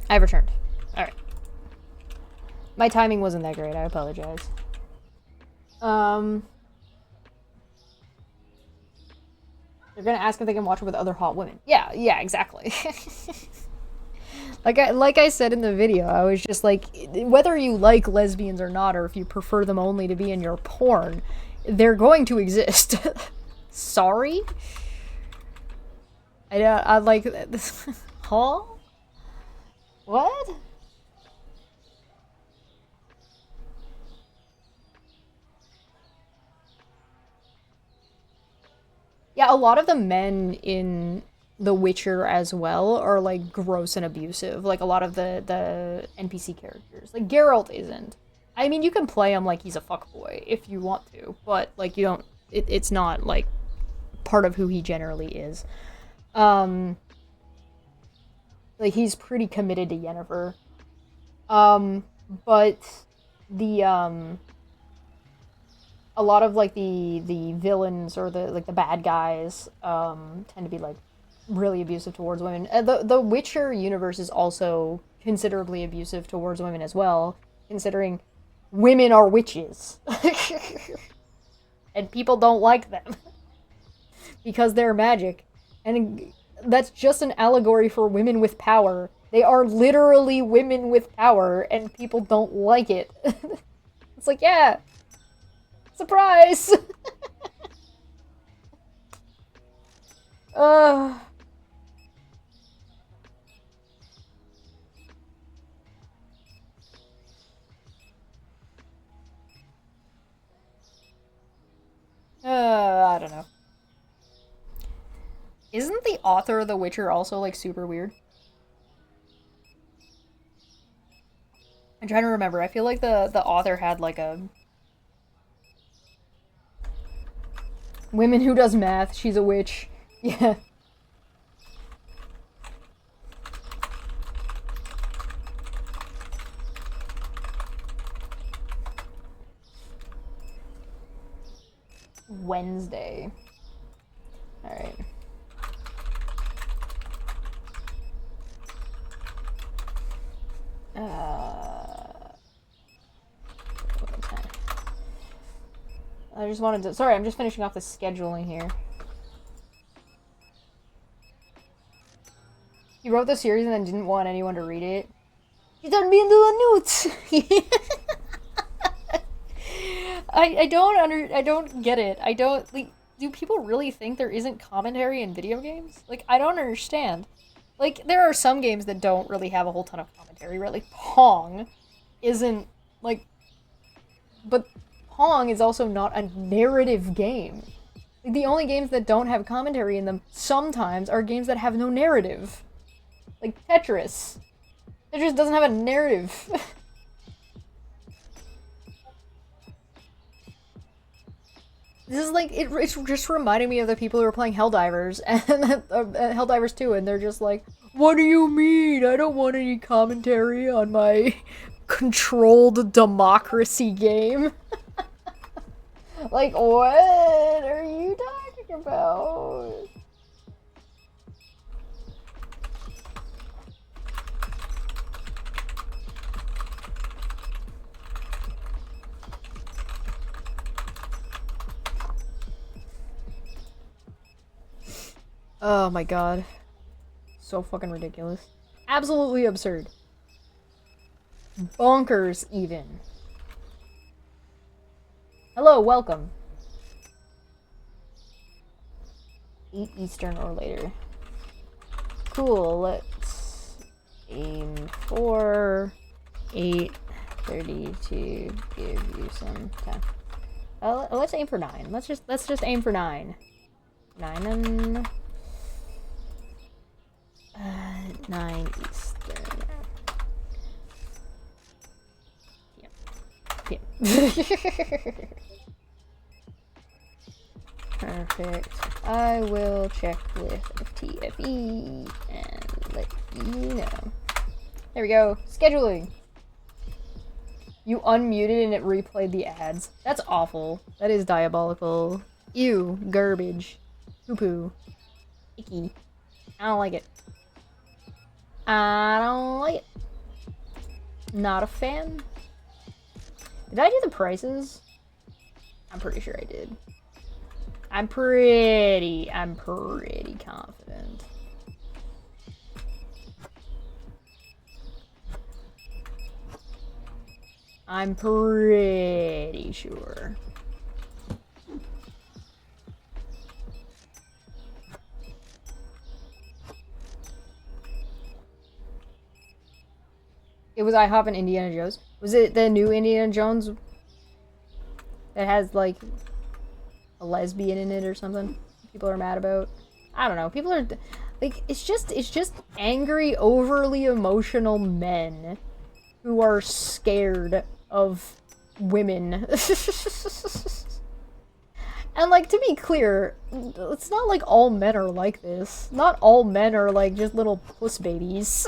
I've returned. Alright. My timing wasn't that great, I apologize. They're gonna ask if they can watch it with other hot women. Yeah, exactly. Like I said in the video, I was just like, whether you like lesbians or not, or if you prefer them only to be in your porn, they're going to exist. Sorry? I like this. Huh? What? Yeah, a lot of the men in The Witcher as well are like gross and abusive. Like a lot of the NPC characters. Like Geralt isn't. I mean, you can play him like he's a fuckboy if you want to, but like you don't. It's not like part of who he generally is. Like he's pretty committed to Yennefer. But the a lot of like the villains or the bad guys tend to be like really abusive towards women. The Witcher universe is also considerably abusive towards women as well, considering women are witches. And people don't like them because they're magic. And that's just an allegory for women with power. They are literally women with power, and people don't like it. It's like, yeah, surprise! I don't know. Isn't the author of The Witcher also, like, super weird? I'm trying to remember. I feel like the author had, like, a... Women who does math. She's a witch. Yeah. Wednesday. Alright. I just wanted to... Sorry, I'm just finishing off the scheduling here. He wrote the series and then didn't want anyone to read it. You turned me into a newt! I don't get it. I don't... Like, do people really think there isn't commentary in video games? Like, I don't understand. Like, there are some games that don't really have a whole ton of commentary, right? Like, Pong isn't, like... But Pong is also not a narrative game. Like, the only games that don't have commentary in them sometimes are games that have no narrative. Like Tetris. Tetris doesn't have a narrative. This is like, it's just reminding me of the people who were playing Helldivers and Helldivers 2, and they're just like, what do you mean? I don't want any commentary on my controlled democracy game. Like, what are you talking about? Oh my god. So fucking ridiculous. Absolutely absurd. Bonkers, even. Hello, welcome. 8 Eastern or later. Cool, let's aim for 8:30 to give you some time. Let's aim for 9. Let's just aim for 9. 9 and 9 Eastern. PM. Perfect. I will check with TFE and let you know. There we go. Scheduling. You unmuted and it replayed the ads. That's awful. That is diabolical. Ew. Garbage. Poo-poo. Icky. I don't like it. I don't like it. Not a fan. Did I do the prices? I'm pretty sure I did. I'm pretty confident. I'm pretty sure. It was IHOP and Indiana Jones. Was it the new Indiana Jones that has like a lesbian in it or something? People are mad about. I don't know. People are like, it's just angry, overly emotional men who are scared of women. And like, to be clear, it's not like all men are like this. Not all men are like just little puss babies.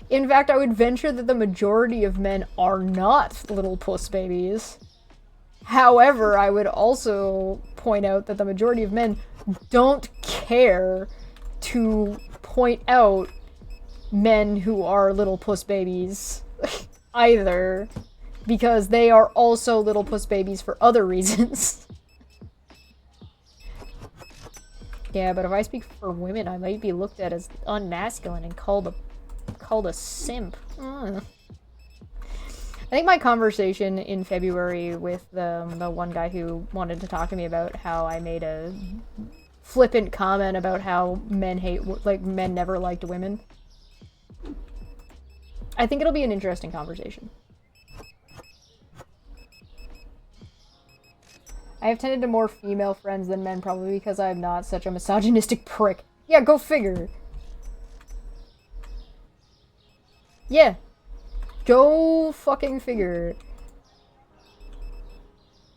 In fact, I would venture that the majority of men are not little puss babies. However, I would also point out that the majority of men don't care to point out men who are little puss babies either, because they are also little puss babies for other reasons. Yeah, but if I speak for women, I might be looked at as unmasculine and called a simp. I think my conversation in February with the one guy who wanted to talk to me about how I made a flippant comment about how men never liked women. I think it'll be an interesting conversation. I have tended to more female friends than men, probably because I'm not such a misogynistic prick. Yeah, go figure. Yeah. Go fucking figure.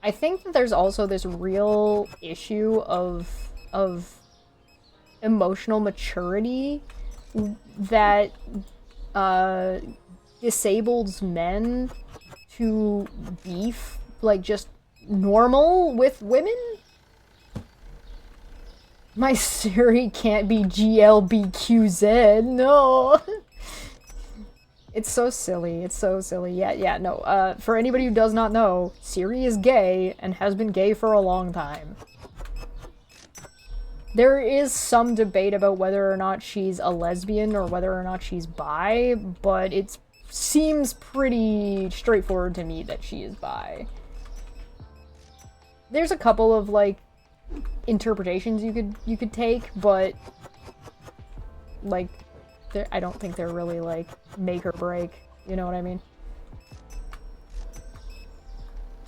I think that there's also this real issue of emotional maturity that disables men to be like just normal with women. My Siri can't be GLBQZ. No. It's so silly. It's so silly. Yeah, no. For anybody who does not know, Siri is gay and has been gay for a long time. There is some debate about whether or not she's a lesbian or whether or not she's bi, but it seems pretty straightforward to me that she is bi. There's a couple of, like, interpretations you could take, but, like, I don't think they're really, like, make or break. You know what I mean?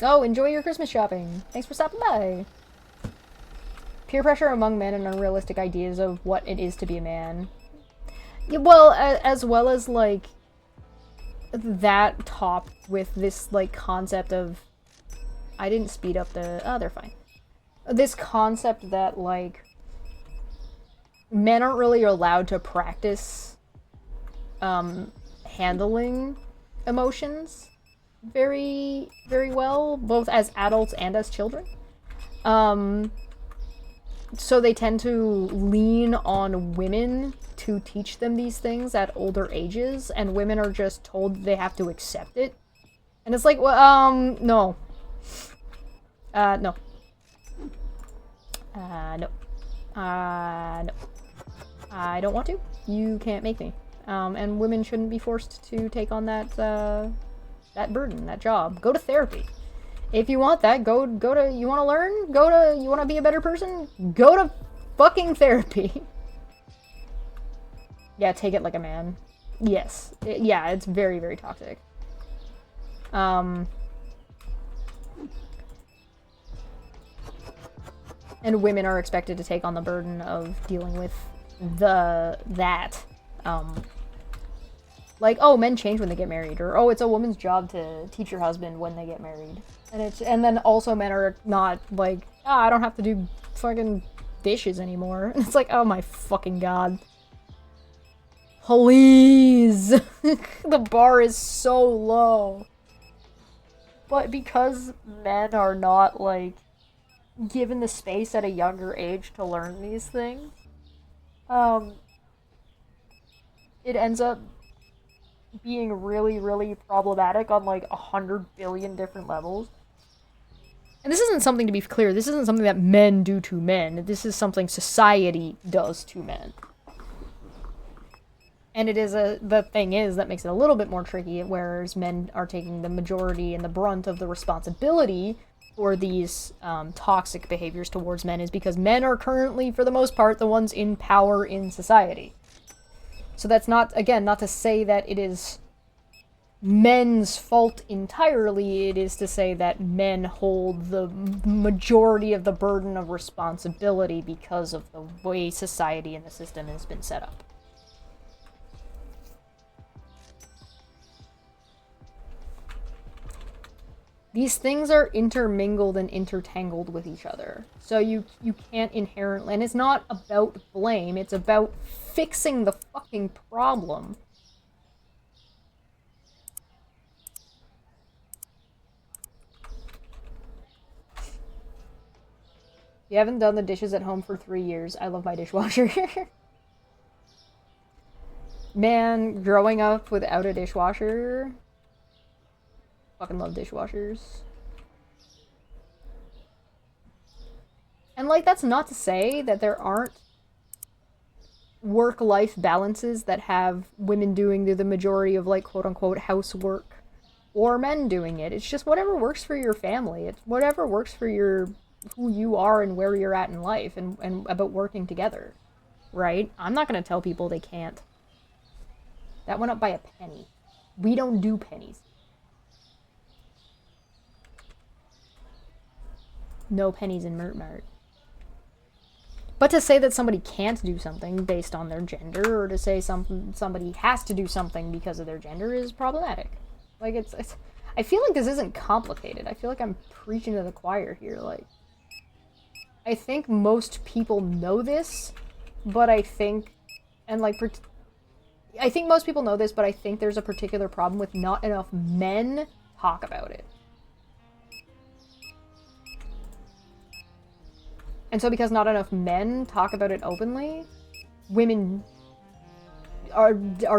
Oh, enjoy your Christmas shopping. Thanks for stopping by. Peer pressure among men and unrealistic ideas of what it is to be a man. Yeah, well, as well as, like, that topped with this, like, concept of... I didn't speed up the... Oh, they're fine. This concept that, like, men aren't really allowed to practice handling emotions very, very well, both as adults and as children. So they tend to lean on women to teach them these things at older ages, and women are just told they have to accept it. And it's like, well, no. No. No. No. I don't want to. You can't make me. And women shouldn't be forced to take on that, that burden, that job. Go to therapy. If you want that, go to, you want to learn? You want to be a better person? Go to fucking therapy. Yeah, take it like a man. Yes. Yeah, it's very, very toxic. And women are expected to take on the burden of dealing with that. Like, oh, men change when they get married, or oh, it's a woman's job to teach your husband when they get married. And then also men are not like, I don't have to do fucking dishes anymore. It's like, oh my fucking god. Please! The bar is so low. But because men are not, like, given the space at a younger age to learn these things, it ends up being really, really problematic on, like, 100 billion different levels. And this isn't something, to be clear, this isn't something that men do to men. This is something society does to men. And it is the thing is, that makes it a little bit more tricky, whereas men are taking the majority and the brunt of the responsibility for these toxic behaviors towards men, is because men are currently, for the most part, the ones in power in society. So that's not, again, not to say that it is men's fault entirely, it is to say that men hold the majority of the burden of responsibility because of the way society and the system has been set up. These things are intermingled and intertangled with each other. So you can't inherently... And it's not about blame, it's about fixing the fucking problem. You haven't done the dishes at home for 3 years. I love my dishwasher. Man, growing up without a dishwasher... Fucking love dishwashers. And, like, that's not to say that there aren't work-life balances that have women doing the majority of, like, quote-unquote housework, or men doing it. It's just whatever works for your family. It's whatever works for your who you are and where you're at in life, and about working together, right? I'm not gonna tell people they can't. That went up by a penny. We don't do pennies. No pennies in Mert Mart. But to say that somebody can't do something based on their gender, or to say somebody has to do something because of their gender, is problematic. Like, it's I feel like this isn't complicated. I feel like I'm preaching to the choir here. Like, I think most people know this, but I think, I think most people know this, but I think there's a particular problem with not enough men talk about it. And so because not enough men talk about it openly, women are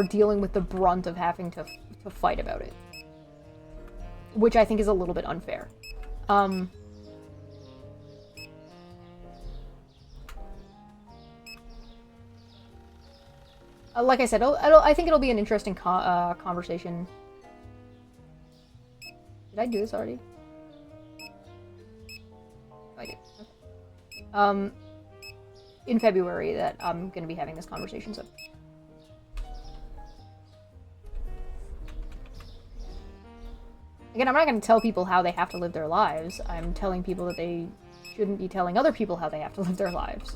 dealing with the brunt of having to fight about it. Which I think is a little bit unfair. Like I said, I think it'll be an interesting conversation. Did I do this already? I did. Okay. In February that I'm going to be having this conversation, so. Again, I'm not going to tell people how they have to live their lives. I'm telling people that they shouldn't be telling other people how they have to live their lives.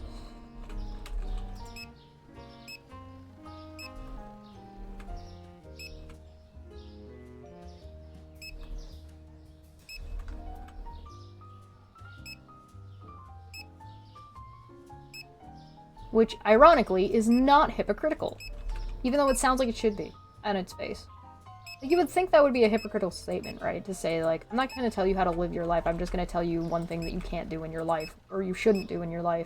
Which, ironically, is not hypocritical. Even though it sounds like it should be, on its face. Like, you would think that would be a hypocritical statement, right? To say, like, I'm not going to tell you how to live your life, I'm just going to tell you one thing that you can't do in your life, or you shouldn't do in your life.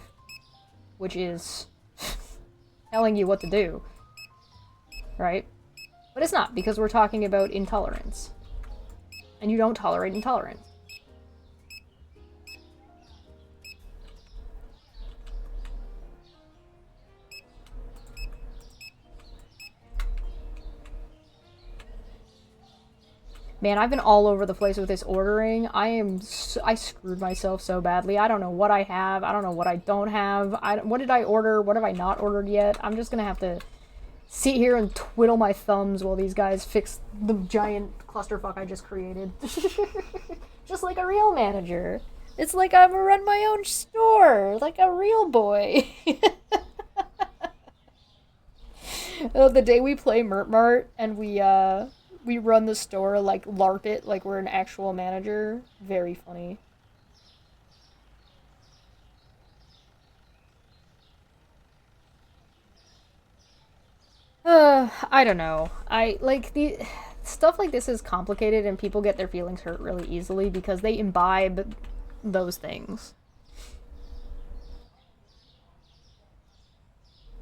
Which is telling you what to do. Right? But it's not, because we're talking about intolerance. And you don't tolerate intolerance. Man, I've been all over the place with this ordering. I screwed myself so badly. I don't know what I have. I don't know what I don't have. What did I order? What have I not ordered yet? I'm just gonna have to sit here and twiddle my thumbs while these guys fix the giant clusterfuck I just created. Just like a real manager. It's like I'm gonna run my own store, like a real boy. Oh, the day we play Mert Mart and we run the store like LARP it like we're an actual manager. Very funny. I don't know. I like the stuff like this is complicated and people get their feelings hurt really easily because they imbibe those things.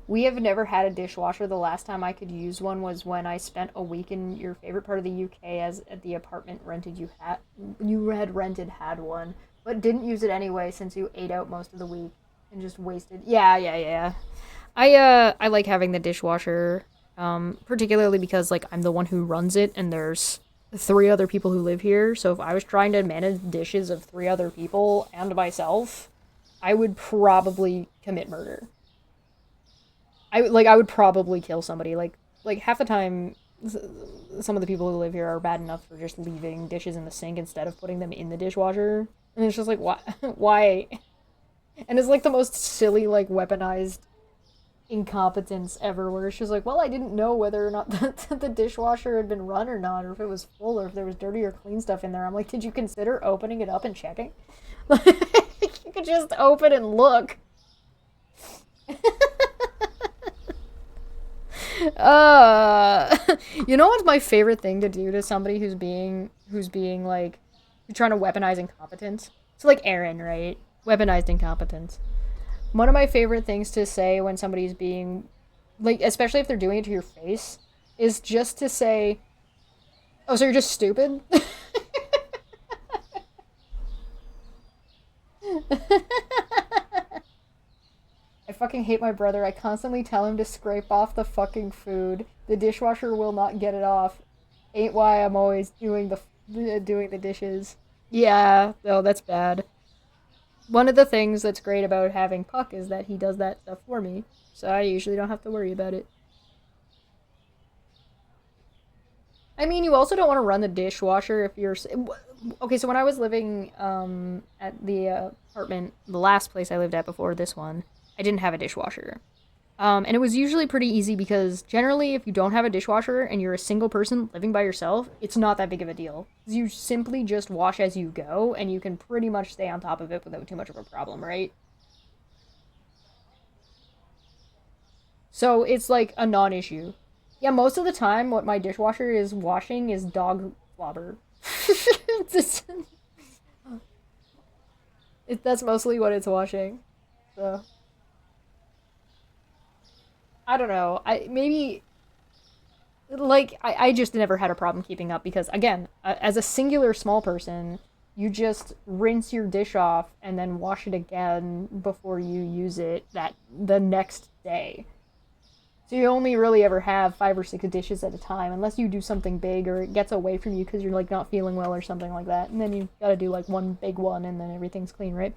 We have never had a dishwasher. The last time I could use one was when I spent a week in your favorite part of the UK as at the apartment rented you had rented had one, but didn't use it anyway since you ate out most of the week and just wasted. Yeah, yeah, yeah. I like having the dishwasher, particularly because like I'm the one who runs it and there's three other people who live here. So if I was trying to manage dishes of three other people and myself, I would probably commit murder. I would probably kill somebody. Like half the time, some of the people who live here are bad enough for just leaving dishes in the sink instead of putting them in the dishwasher, and it's just like why, why? And it's like the most silly like weaponized incompetence ever. Where it's just like, well, I didn't know whether or not the dishwasher had been run or not, or if it was full, or if there was dirty or clean stuff in there. I'm like, did you consider opening it up and checking? Like, you could just open and look. Uh, you know what's my favorite thing to do to somebody who's being like, who's trying to weaponize incompetence? So like Aaron, right? Weaponized incompetence. One of my favorite things to say when somebody's being, like, especially if they're doing it to your face, is just to say, "Oh, so you're just stupid?" I fucking hate my brother. I constantly tell him to scrape off the fucking food. The dishwasher will not get it off. Ain't why I'm always doing the dishes. Yeah, no, that's bad. One of the things that's great about having Puck is that he does that stuff for me, so I usually don't have to worry about it. I mean, you also don't want to run the dishwasher if you're okay. So when I was living at the apartment, the last place I lived at before this one, I didn't have a dishwasher. And it was usually pretty easy because generally, if you don't have a dishwasher and you're a single person living by yourself, it's not that big of a deal. You simply just wash as you go, and you can pretty much stay on top of it without too much of a problem, right? So it's like a non-issue. Yeah, most of the time, what my dishwasher is washing is dog slobber. That's mostly what it's washing. So I don't know. I just never had a problem keeping up because again, as a singular small person, you just rinse your dish off and then wash it again before you use it that the next day. So you only really ever have five or six dishes at a time, unless you do something big or it gets away from you because you're like not feeling well or something like that, and then you gotta do like one big one, and then everything's clean, right?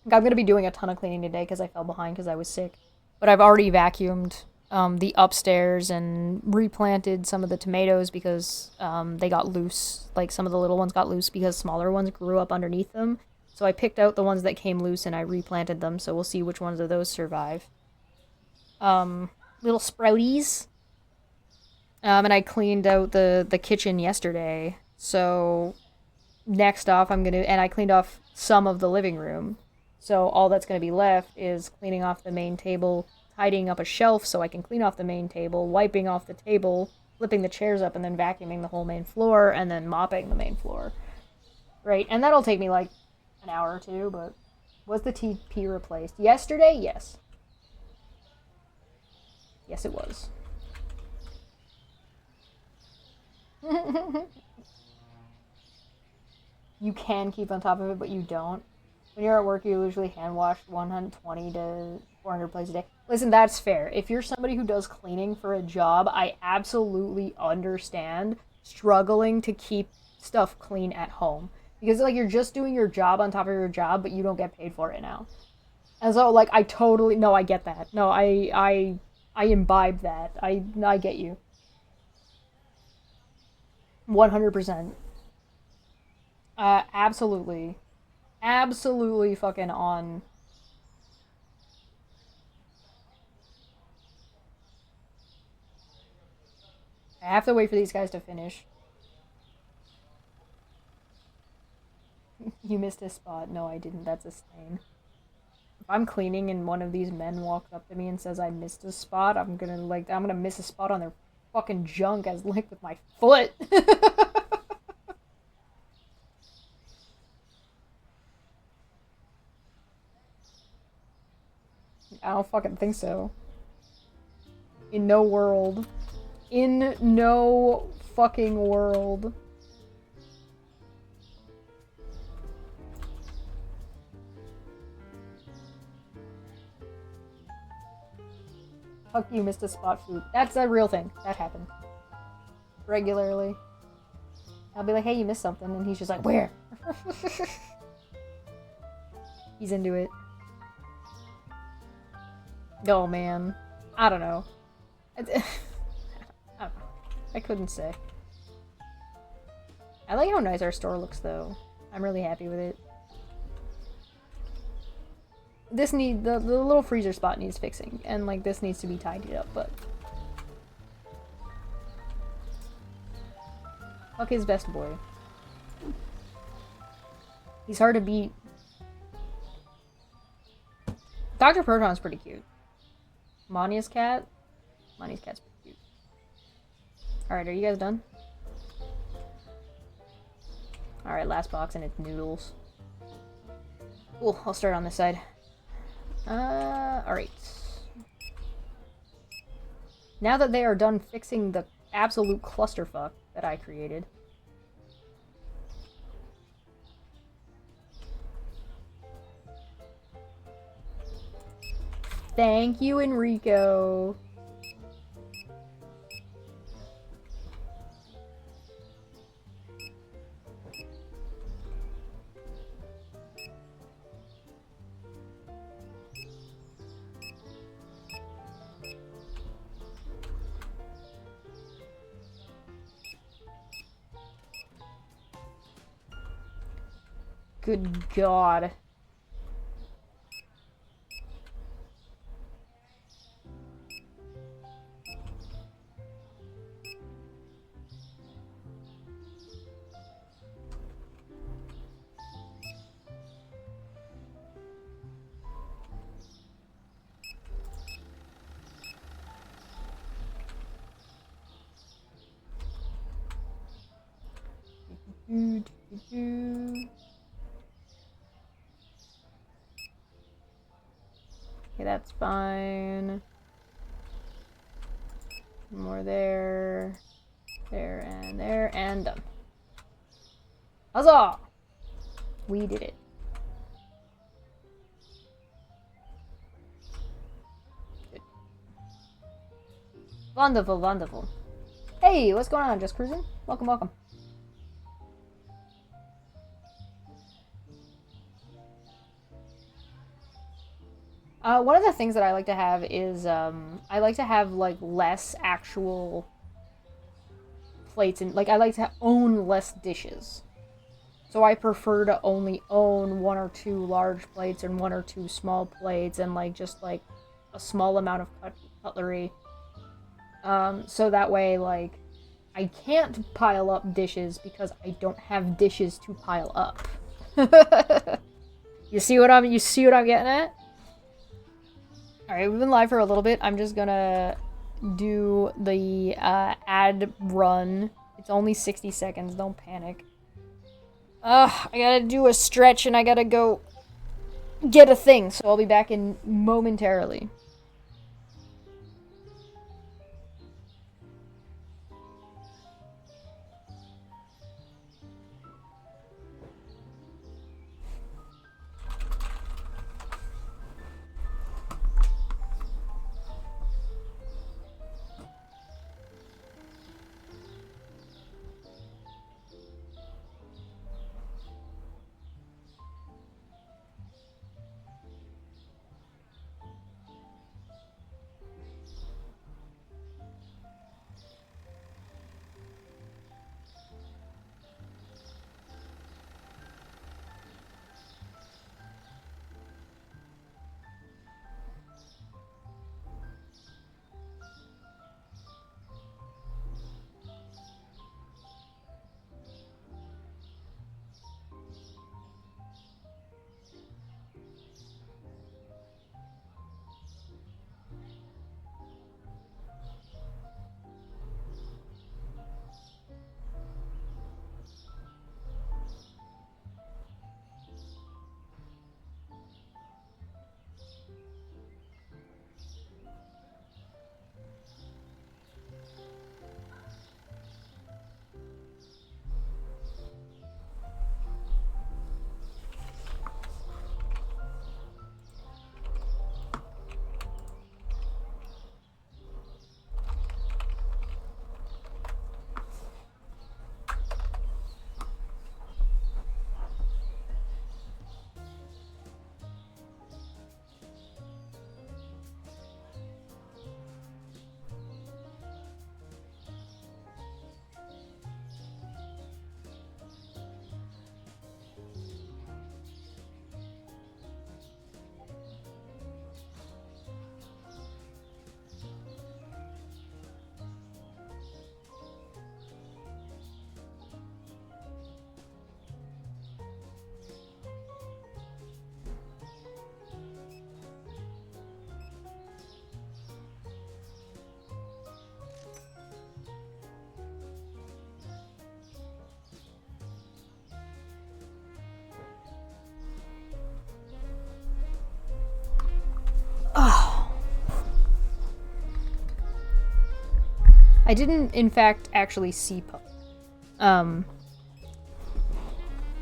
Like, I'm gonna be doing a ton of cleaning today because I fell behind because I was sick, but I've already vacuumed the upstairs and replanted some of the tomatoes because they got loose. Like some of the little ones got loose because smaller ones grew up underneath them. So I picked out the ones that came loose and I replanted them. So we'll see which ones of those survive. Little sprouties. And I cleaned out the kitchen yesterday. So next off, and I cleaned off some of the living room. So all that's gonna be left is cleaning off the main table, tidying up a shelf so I can clean off the main table, wiping off the table, flipping the chairs up, and then vacuuming the whole main floor, and then mopping the main floor. Right, and that'll take me like an hour or two, but was the TP replaced? Yesterday? Yes. Yes, it was. You can keep on top of it, but you don't. When you're at work, you usually hand wash 120 to 400 plates a day. Listen, that's fair. If you're somebody who does cleaning for a job, I absolutely understand struggling to keep stuff clean at home. Because, like, you're just doing your job on top of your job, but you don't get paid for it now. And so, like, I totally... No, I get that. No, I imbibe that. I get you. 100%. Absolutely. Absolutely fucking on. I have to wait for these guys to finish. You missed a spot. No, I didn't. That's a stain. If I'm cleaning and one of these men walks up to me and says I missed a spot, I'm gonna miss a spot on their fucking junk as licked with my foot. I don't fucking think so. In no world. In no fucking world. Fuck you, missed a spot food. That's a real thing. That happens. Regularly. I'll be like, hey, you missed something. And he's just like, where? He's into it. Oh, man. I don't know. I don't know. I couldn't say. I like how nice our store looks, though. I'm really happy with it. This the little freezer spot needs fixing, and like this needs to be tidied up, but fuck his best boy. He's hard to beat. Dr. Proton's pretty cute. Mania's cat's pretty cute. Alright, are you guys done? Alright, last box, and it's noodles. Cool, I'll start on this side. Alright. Now that they are done fixing the absolute clusterfuck that I created. Thank you, Enrico. Good God. Okay, that's fine. More there, and done. Huzzah! We did it. Good. Wonderful, wonderful. Hey, what's going on? Just cruising? Welcome, welcome. One of the things that I like to have is, I like to have, like, less actual plates, and, like, I like to own less dishes. So I prefer to only own 1 or 2 large plates and 1 or 2 small plates, and, like, just, like, a small amount of cutlery. So that way, like, I can't pile up dishes because I don't have dishes to pile up. You see what I'm getting at? Alright, we've been live for a little bit. I'm just gonna do the ad run. It's only 60 seconds, don't panic. I gotta do a stretch and I gotta go get a thing, so I'll be back in momentarily. I didn't, in fact, actually see Puck. Am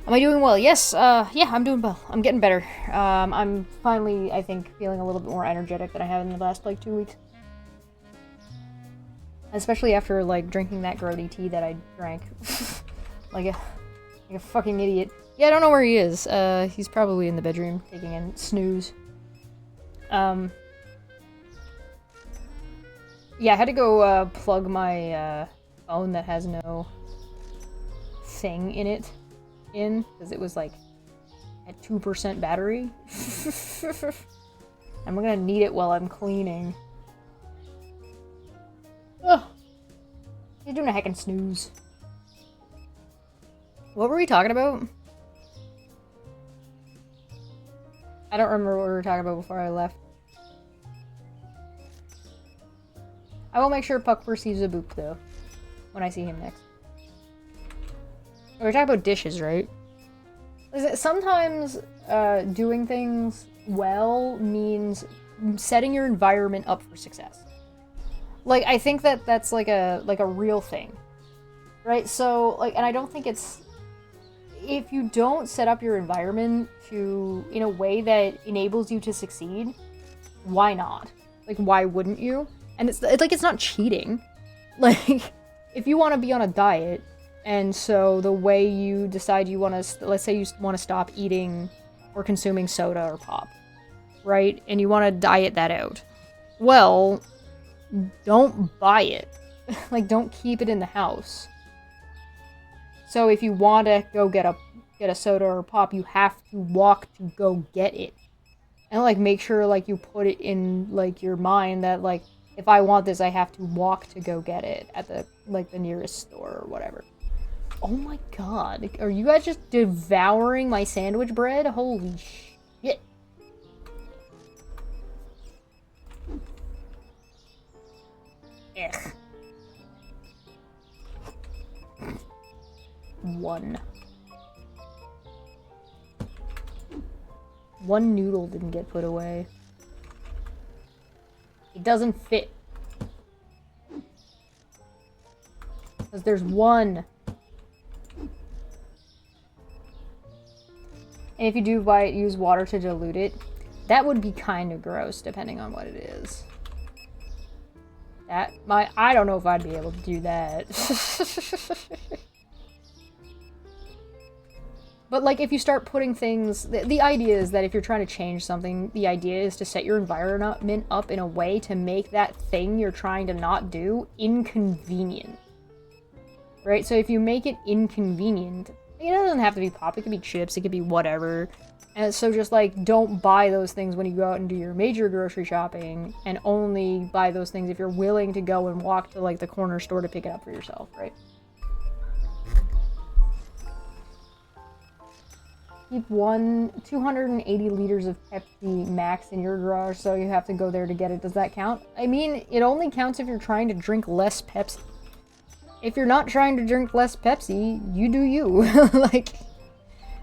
I doing well? Yes, yeah, I'm doing well. I'm getting better. I'm finally, I think, feeling a little bit more energetic than I have in the last, like, 2 weeks. Especially after, like, drinking that grody tea that I drank. like a fucking idiot. Yeah, I don't know where he is. He's probably in the bedroom, taking a snooze. Yeah, I had to go, plug my, phone that has no thing in it because it was, like, at 2% battery. I'm gonna need it while I'm cleaning. Ugh. You're doing a heckin' snooze. What were we talking about? I don't remember what we were talking about before I left. I will make sure Puck perceives a boop, though, when I see him next. We're talking about dishes, right? Sometimes doing things well means setting your environment up for success. Like, I think that that's like a real thing, right? So, like, and I don't think it's, if you don't set up your environment in a way that enables you to succeed, why not? Like, why wouldn't you? And it's like, it's not cheating. Like, if you want to be on a diet, and so the way you decide you want to, let's say you want to stop eating or consuming soda or pop, right? And you want to diet that out. Well, don't buy it. Like, don't keep it in the house. So if you want to go get a soda or a pop, you have to walk to go get it. And, like, make sure, like, you put it in, like, your mind that, like, if I want this, I have to walk to go get it at the, like, the nearest store or whatever. Oh my god. Are you guys just devouring my sandwich bread? Holy shit. Ugh. One noodle didn't get put away. It doesn't fit. Because there's one. And if you do use water to dilute it, that would be kind of gross, depending on what it is. I don't know if I'd be able to do that. But, like, if you start putting things, the idea is that if you're trying to change something, the idea is to set your environment up in a way to make that thing you're trying to not do inconvenient. Right? So if you make it inconvenient, it doesn't have to be pop, it could be chips, it could be whatever. And so just, like, don't buy those things when you go out and do your major grocery shopping, and only buy those things if you're willing to go and walk to, like, the corner store to pick it up for yourself, right? Keep 280 liters of Pepsi Max in your garage, so you have to go there to get it. Does that count? I mean, it only counts if you're trying to drink less Pepsi. If you're not trying to drink less Pepsi, you do you. Like,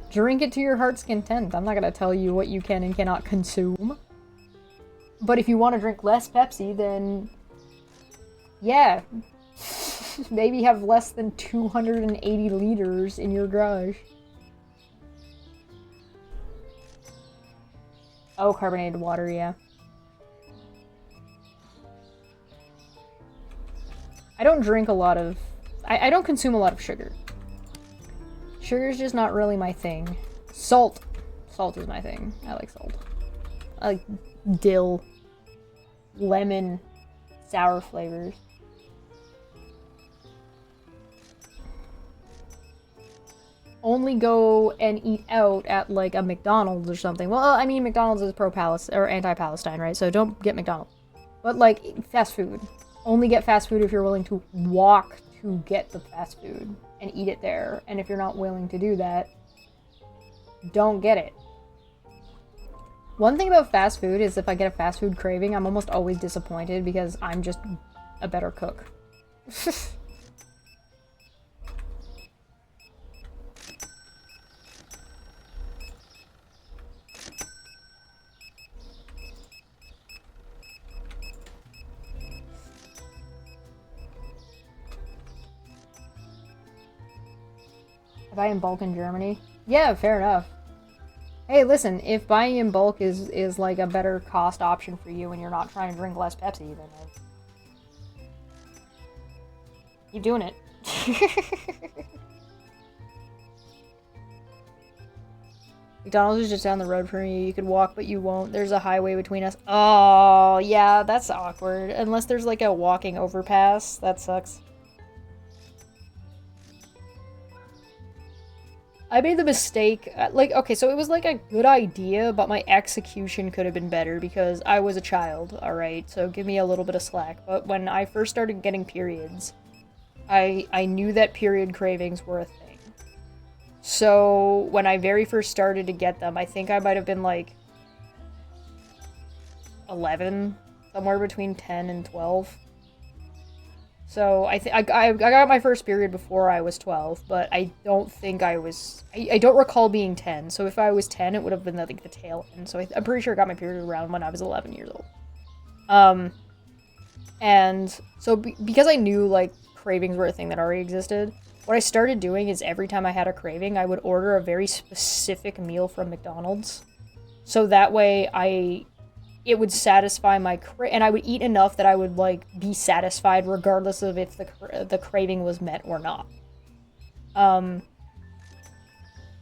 drink it to your heart's content. I'm not gonna tell you what you can and cannot consume. But if you want to drink less Pepsi, then yeah. Maybe have less than 280 liters in your garage. Oh, carbonated water, yeah. I don't drink a lot of... I don't consume a lot of sugar. Sugar's just not really my thing. Salt. Salt is my thing. I like salt. I like dill. Lemon. Sour flavors. Only go and eat out at, like, a McDonald's or something. Well, I mean, McDonald's is pro-Palestine, or anti-Palestine, right? So don't get McDonald's. But, like, fast food. Only get fast food if you're willing to walk to get the fast food and eat it there. And if you're not willing to do that, don't get it. One thing about fast food is if I get a fast food craving, I'm almost always disappointed because I'm just a better cook. Buy in bulk in Germany. Yeah, fair enough. Hey, listen, if buying in bulk is like a better cost option for you and you're not trying to drink less Pepsi, then keep doing it. McDonald's is just down the road from you. You could walk, but you won't. There's a highway between us. Oh, yeah, that's awkward. Unless there's like a walking overpass. That sucks. I made the mistake, like, okay, so it was like a good idea, but my execution could have been better because I was a child, alright? So give me a little bit of slack. But when I first started getting periods, I knew that period cravings were a thing. So when I very first started to get them, I think I might have been like 11, somewhere between 10 and 12. So I got my first period before I was 12, but I don't think I was... I don't recall being 10, so if I was 10, it would have been like the tail end. So I'm pretty sure I got my period around when I was 11 years old. And so because I knew, like, cravings were a thing that already existed, what I started doing is every time I had a craving, I would order a very specific meal from McDonald's. So that way it would satisfy my and I would eat enough that I would, like, be satisfied regardless of if the craving was met or not.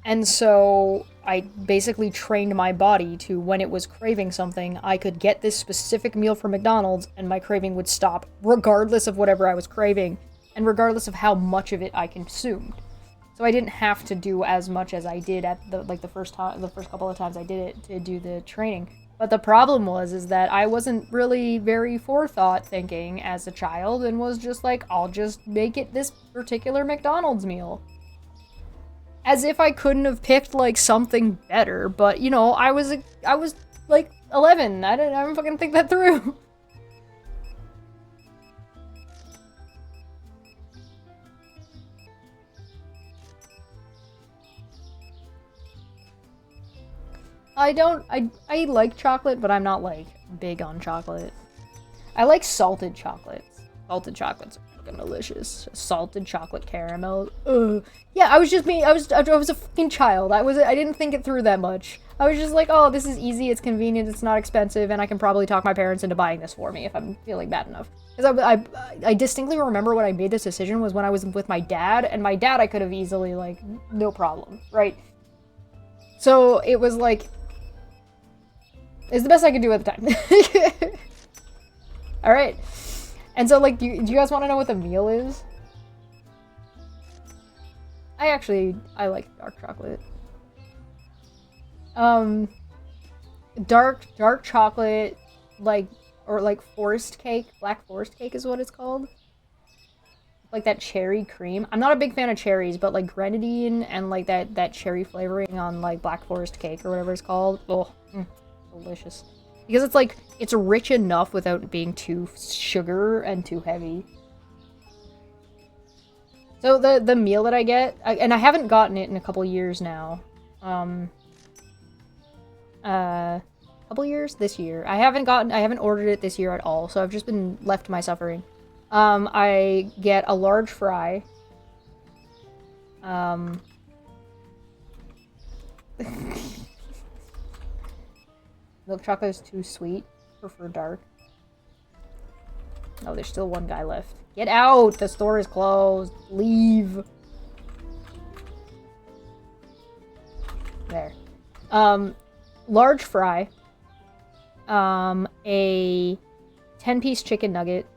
And so I basically trained my body to, when it was craving something, I could get this specific meal from McDonald's and my craving would stop regardless of whatever I was craving and regardless of how much of it I consumed. So I didn't have to do as much as I did at the first couple of times I did it to do the training. But the problem is that I wasn't really very forethought thinking as a child and was just like, I'll just make it this particular McDonald's meal. As if I couldn't have picked, like, something better, but, you know, I was like, 11. I didn't fucking think that through. I like chocolate, but I'm not, like, big on chocolate. I like salted chocolates. Salted chocolates are fucking delicious. Salted chocolate caramel. Ugh. Yeah, I was a fucking child. I didn't think it through that much. I was just like, oh, this is easy, it's convenient, it's not expensive, and I can probably talk my parents into buying this for me if I'm feeling bad enough. Because I distinctly remember when I made this decision was when I was with my dad, and my dad I could have easily, like, no problem, right? So it was like, it's the best I could do at the time. Alright. And so, like, do you guys want to know what the meal is? I like dark chocolate. Dark chocolate, like, or like forest cake. Black forest cake is what it's called. Like that cherry cream. I'm not a big fan of cherries, but like grenadine and like that cherry flavoring on like black forest cake or whatever it's called. Oh, delicious. Because it's like, it's rich enough without being too sugar and too heavy. So the meal that I get, and I haven't gotten it in a couple years now. Couple years? This year. I haven't ordered it this year at all, so I've just been left to my suffering. I get a large fry. Milk chocolate is too sweet. Prefer dark. Oh, there's still one guy left. Get out! The store is closed. Leave. There. Large fry. A 10-piece chicken nugget.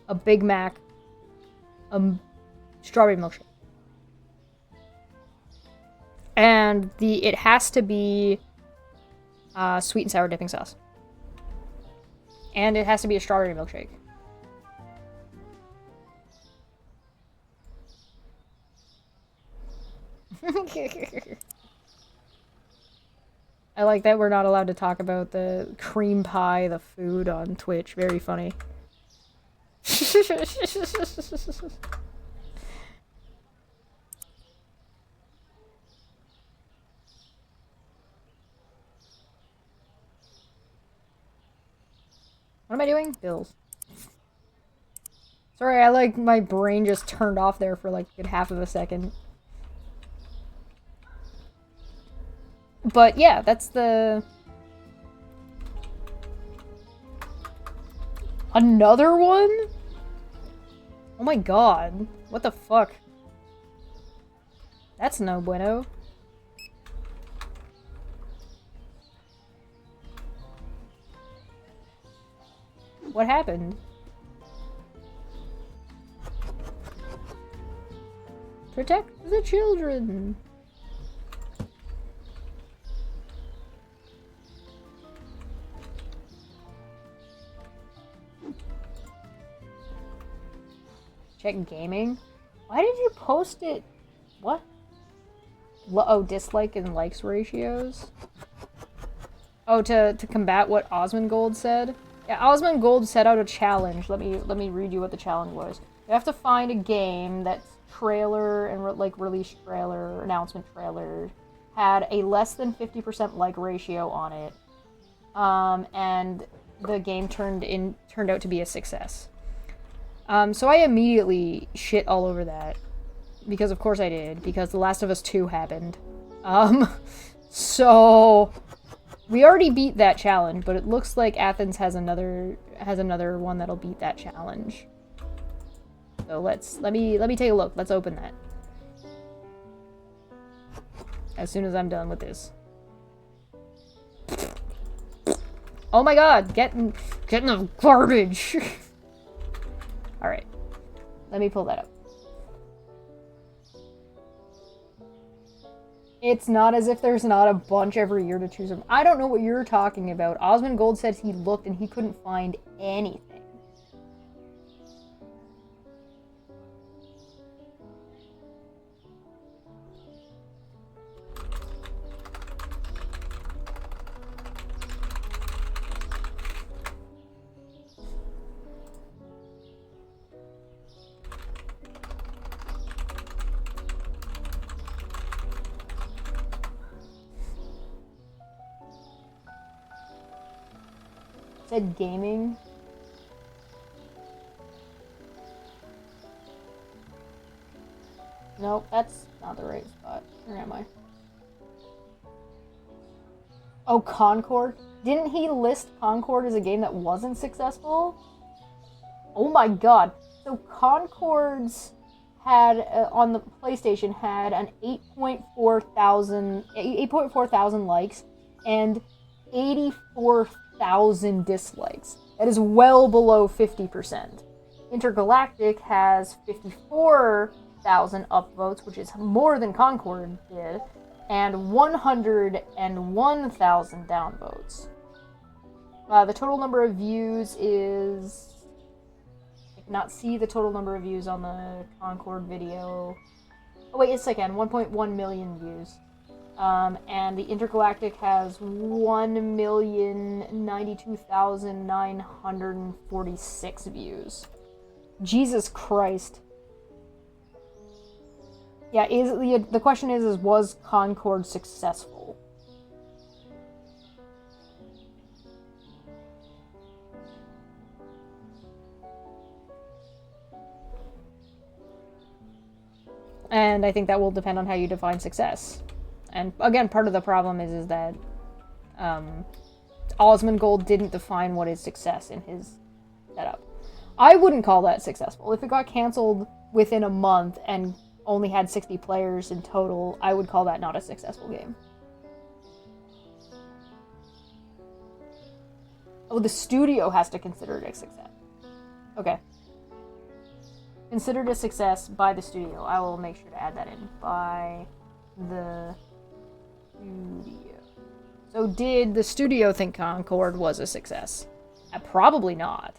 A Big Mac. Strawberry milkshake. And it has to be sweet and sour dipping sauce. And it has to be a strawberry milkshake. I like that we're not allowed to talk about the cream pie, the food on Twitch. Very funny. What am I doing? Bills. Sorry, my brain just turned off there for like a good half of a second. But yeah, that's the... Another one? Oh my god. What the fuck? That's no bueno. What happened? Protect the children. Check gaming. Why did you post it? What? Oh, dislike and likes ratios? Oh, to combat what Osmongold said? Yeah, Osmongold set out a challenge. Let me read you what the challenge was. You have to find a game that's trailer and release trailer, announcement trailer had a less than 50% like ratio on it. And the game turned out to be a success. So I immediately shit all over that. Because of course I did, because The Last of Us 2 happened. So we already beat that challenge, but it looks like Athens has another one that'll beat that challenge. So let me take a look. Let's open that. As soon as I'm done with this. Oh my god, getting the garbage. All right. Let me pull that up. It's not as if there's not a bunch every year to choose from. I don't know what you're talking about. Osmongold said he looked and he couldn't find anything. Said gaming. Nope, that's not the right spot. Where am I? Oh, Concord? Didn't he list Concord as a game that wasn't successful? Oh my god. So Concord's had, on the PlayStation, had an 8.4 thousand likes and 84,000 dislikes. That is well below 50%. Intergalactic has 54,000 upvotes, which is more than Concord did, and 101,000 downvotes. The total number of views is... I cannot see the total number of views on the Concord video. Oh wait, yes I can. 1.1 million views. And the Intergalactic has 1,092,946 views. Jesus Christ. Yeah, the question is was Concord successful? And I think that will depend on how you define success. And again, part of the problem is that Osmongold didn't define what is success in his setup. I wouldn't call that successful. If it got canceled within a month and only had 60 players in total, I would call that not a successful game. Oh, the studio has to consider it a success. Okay. Considered a success by the studio. I will make sure to add that in. By the studio. So did the studio think Concord was a success? Probably not.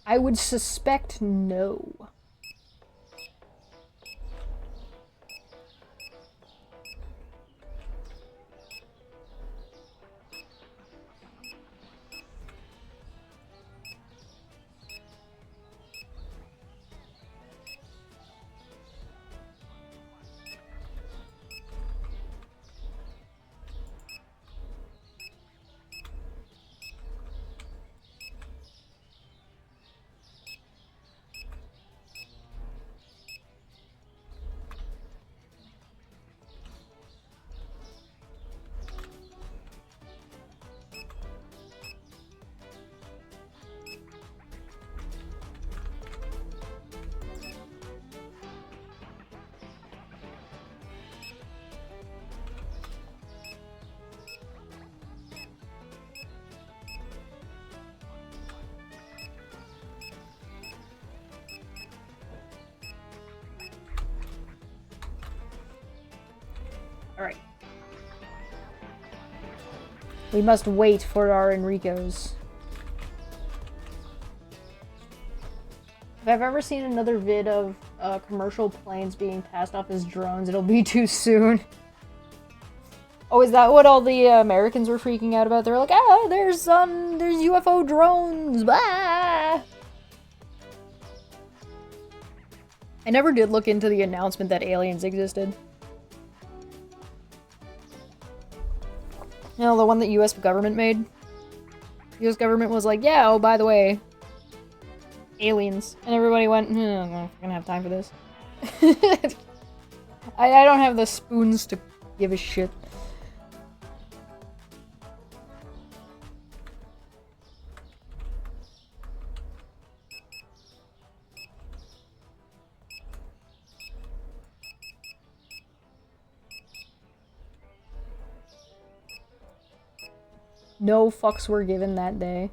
I would suspect no. Alright. We must wait for our Enricos. If I've ever seen another vid of commercial planes being passed off as drones, it'll be too soon. Oh, is that what all the Americans were freaking out about? They're like, ah, there's UFO drones, blah! I never did look into the announcement that aliens existed. You know, the one that US government made? US government was like, yeah, oh, by the way, aliens. And everybody went, I'm not gonna have time for this. I don't have the spoons to give a shit. No fucks were given that day.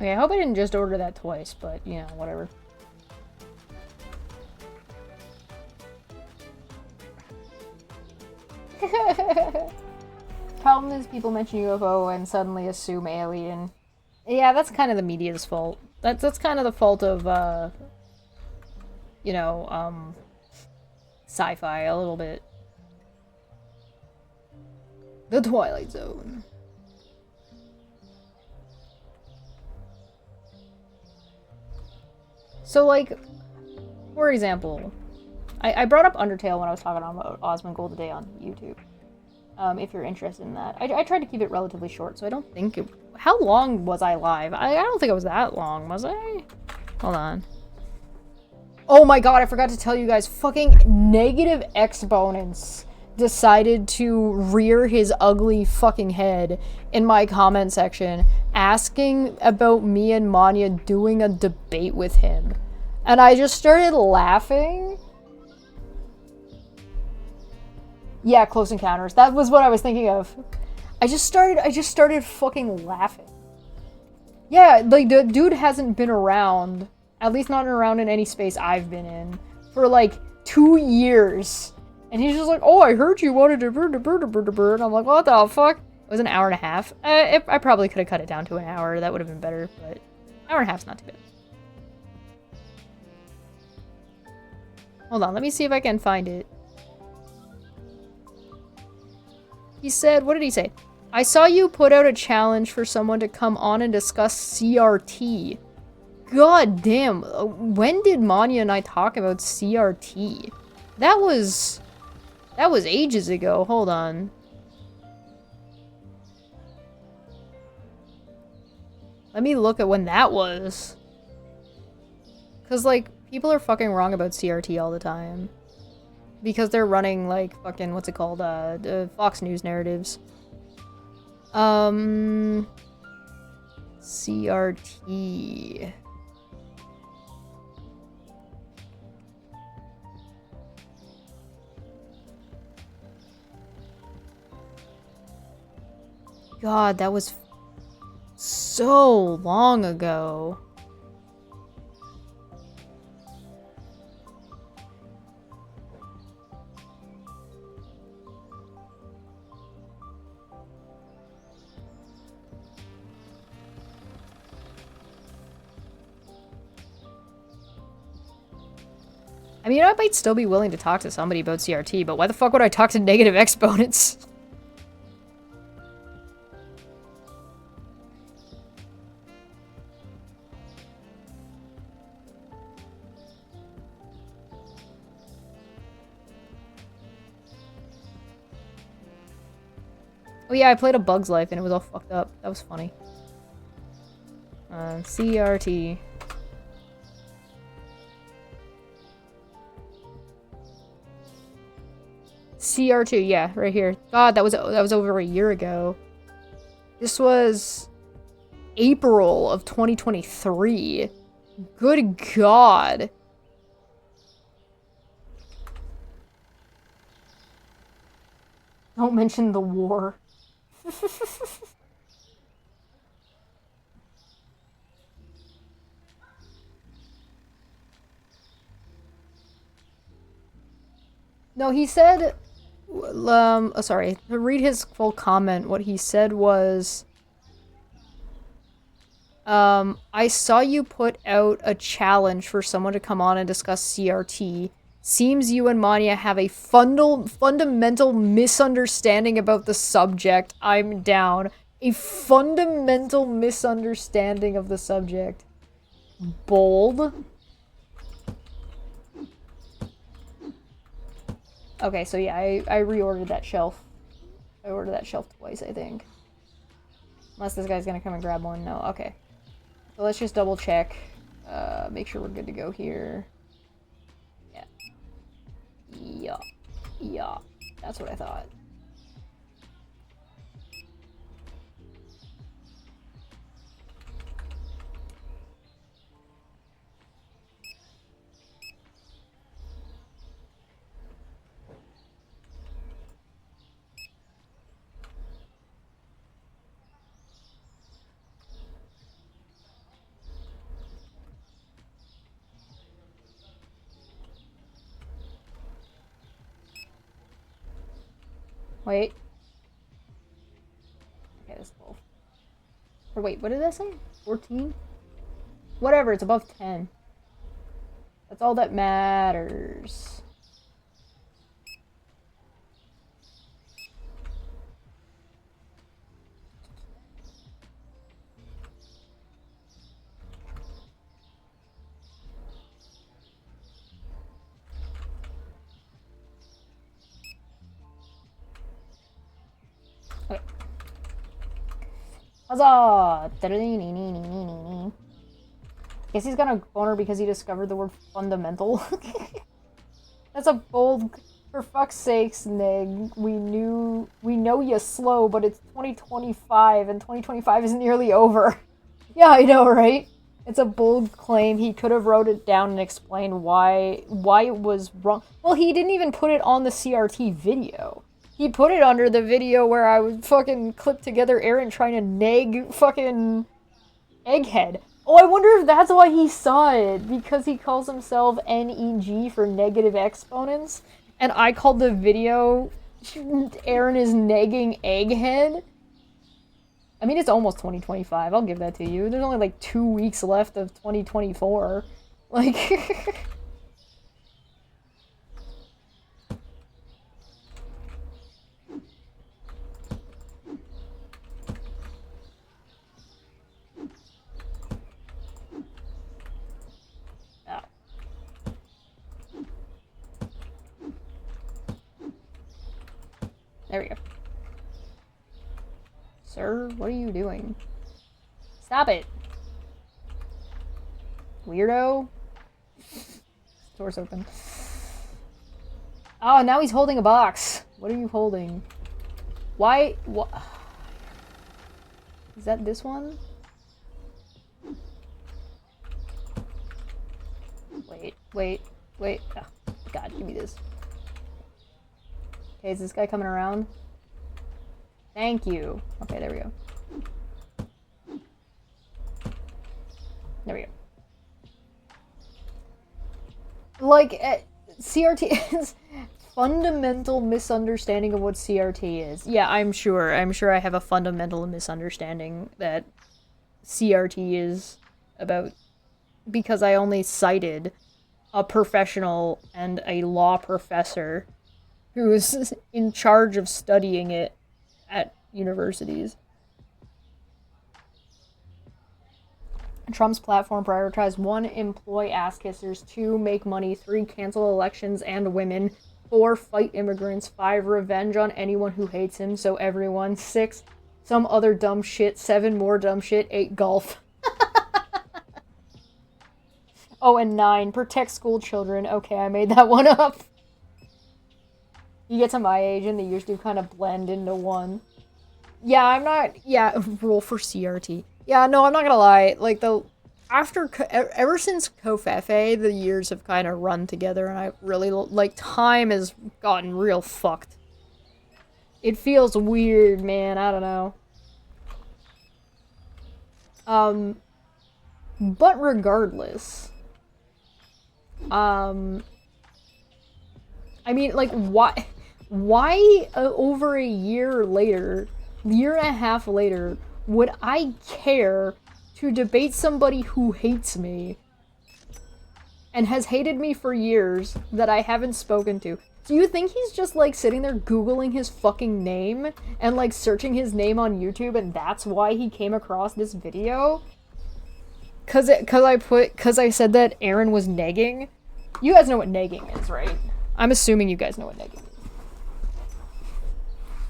Okay, I hope I didn't just order that twice, but, you know, whatever. Problem is people mention UFO and suddenly assume alien. Yeah, that's kind of the media's fault. That's kind of the fault of, you know, sci-fi a little bit. The Twilight Zone. So, like, for example, I brought up Undertale when I was talking about Osmond Gold today on YouTube. If you're interested in that. I tried to keep it relatively short, so I don't think it... How long was I live? I don't think it was that long, was I? Hold on. Oh my god, I forgot to tell you guys. Fucking negative exponents decided to rear his ugly fucking head in my comment section, asking about me and Manya doing a debate with him. And I just started laughing. Yeah, Close Encounters. That was what I was thinking of. I just started fucking laughing. Yeah, like, the dude hasn't been around, at least not around in any space I've been in, for like 2 years. And he's just like, oh, I heard you wanted to and I'm like, what the fuck? It was an hour and a half. I probably could have cut it down to an hour. That would have been better, but hour and a half's not too bad. Hold on, let me see if I can find it. He said, what did he say? I saw you put out a challenge for someone to come on and discuss CRT. God damn, when did Manya and I talk about CRT? That was ages ago. Hold on. Let me look at when that was. Cause, like, people are fucking wrong about CRT all the time. Because they're running, like, fucking, what's it called? Fox News narratives. CRT. God, that was so long ago. I mean, I might still be willing to talk to somebody about CRT, but why the fuck would I talk to negative exponents? Oh yeah, I played A Bug's Life and it was all fucked up. That was funny. CRT. CR2, yeah, right here. God, that was over a year ago. This was April of 2023. Good God. Don't mention the war. No, he said, sorry, to read his full comment, what he said was, I saw you put out a challenge for someone to come on and discuss CRT. Seems you and Manya have a fundamental misunderstanding about the subject. I'm down. A fundamental misunderstanding of the subject. Bold. Okay, so yeah, I reordered that shelf. I ordered that shelf twice, I think. Unless this guy's gonna come and grab one. No, okay. So let's just double check. Make sure we're good to go here. Yeah. Yeah. Yeah. That's what I thought. Wait. Okay, that's 12. Or wait, what did that say? 14? Whatever, it's above 10. That's all that matters. Okay. Huzzah! Guess he's got a boner because he discovered the word fundamental. That's a bold... For fuck's sakes, Nig. We know you're slow, but it's 2025, and 2025 is nearly over. Yeah, I know, right? It's a bold claim. He could have wrote it down and explained why it was wrong. Well, he didn't even put it on the CRT video. He put it under the video where I would fucking clip together Aaron trying to neg fucking Egghead. Oh, I wonder if that's why he saw it. Because he calls himself NEG for negative exponents. And I called the video Aaron is negging Egghead. I mean, it's almost 2025. I'll give that to you. There's only like 2 weeks left of 2024. Like... There we go. Sir, what are you doing? Stop it! Weirdo. Door's open. Oh, now he's holding a box. What are you holding? Why? What? Is that this one? Wait. Oh, God, give me this. Okay, is this guy coming around? Thank you. Okay, there we go. There we go. Like, CRT is fundamental misunderstanding of what CRT is. Yeah, I'm sure I have a fundamental misunderstanding that CRT is about, because I only cited a professional and a law professor who is in charge of studying it at universities. Trump's platform prioritized 1. Employ ass kissers, 2. Make money, 3. Cancel elections and women, 4, fight immigrants. 5, revenge on anyone who hates him, so everyone. 6, some other dumb shit. 7, more dumb shit. 8, golf. Oh, and 9, protect school children. Okay, I made that one up. You get to my age and the years do kind of blend into one. Yeah, I'm not... Yeah, roll for CRT. Yeah, no, I'm not gonna lie. Like, ever since Kofefe, the years have kind of run together, and I really... Like, time has gotten real fucked. It feels weird, man. I don't know. But regardless... I mean, like, why over a year later, year and a half later, would I care to debate somebody who hates me and has hated me for years that I haven't spoken to? Do you think he's just, like, sitting there Googling his fucking name and, like, searching his name on YouTube and that's why he came across this video? Cause I said that Aaron was negging? You guys know what negging is, right? I'm assuming you guys know what negging is.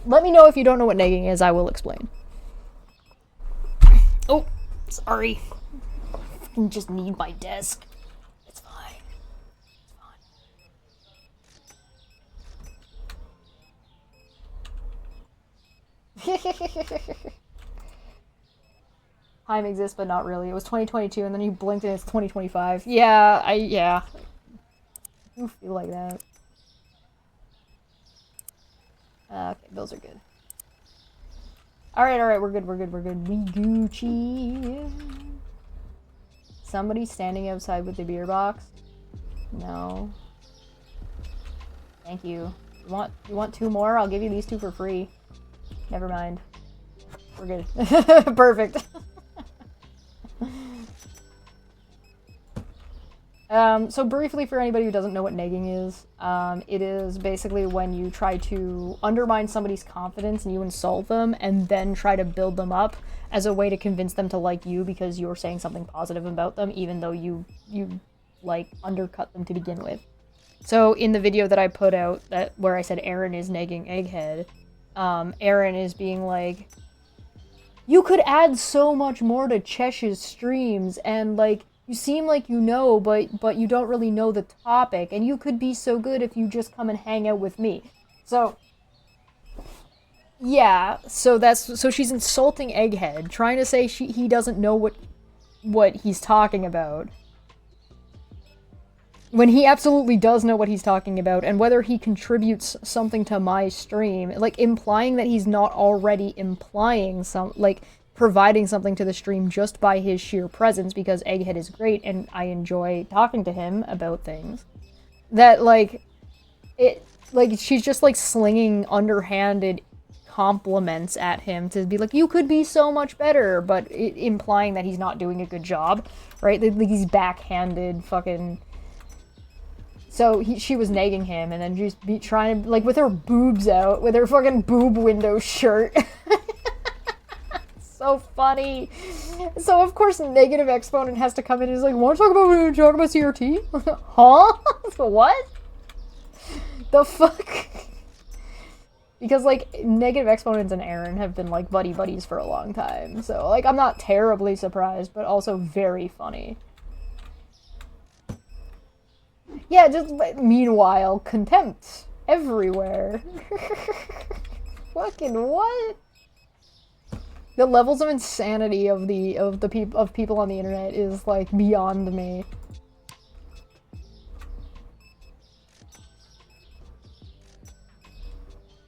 Let me know if you don't know what negging is, I will explain. Oh, sorry. I just need my desk. It's fine. It's fine. Time exists, but not really. It was 2022, and then you blinked and it's 2025. Yeah, yeah. I do feel like that. Okay, bills are good. Alright, we're good. We Gucci. Somebody standing outside with the beer box? No. Thank you. You want 2 more? I'll give you these 2 for free. Never mind. We're good. Perfect. So briefly, for anybody who doesn't know what negging is, it is basically when you try to undermine somebody's confidence and you insult them and then try to build them up as a way to convince them to like you because you're saying something positive about them, even though you like, undercut them to begin with. So in the video that I put out, where I said Aaron is negging Egghead, Aaron is being like, you could add so much more to Chesh's streams, and, like, you seem like you know, but you don't really know the topic, and you could be so good if you just come and hang out with me. So, yeah, so she's insulting Egghead, trying to say he doesn't know what he's talking about. When he absolutely does know what he's talking about, and whether he contributes something to my stream, like, implying that he's not already implying providing something to the stream just by his sheer presence, because Egghead is great and I enjoy talking to him about things. That, she's just, like, slinging underhanded compliments at him to be like, you could be so much better, but implying that he's not doing a good job, right? Like, he's backhanded fucking... So she was negging him, and then just trying to, like, with her boobs out, with her fucking boob window shirt. So funny. So of course negative exponent has to come in and is like, want to talk about CRT? Huh? What? The fuck? Because, like, negative exponents and Aaron have been, like, buddies for a long time. So, like, I'm not terribly surprised, but also very funny. Yeah, just, meanwhile, contempt everywhere. Fucking what? The levels of insanity of people on the internet is, like, beyond me.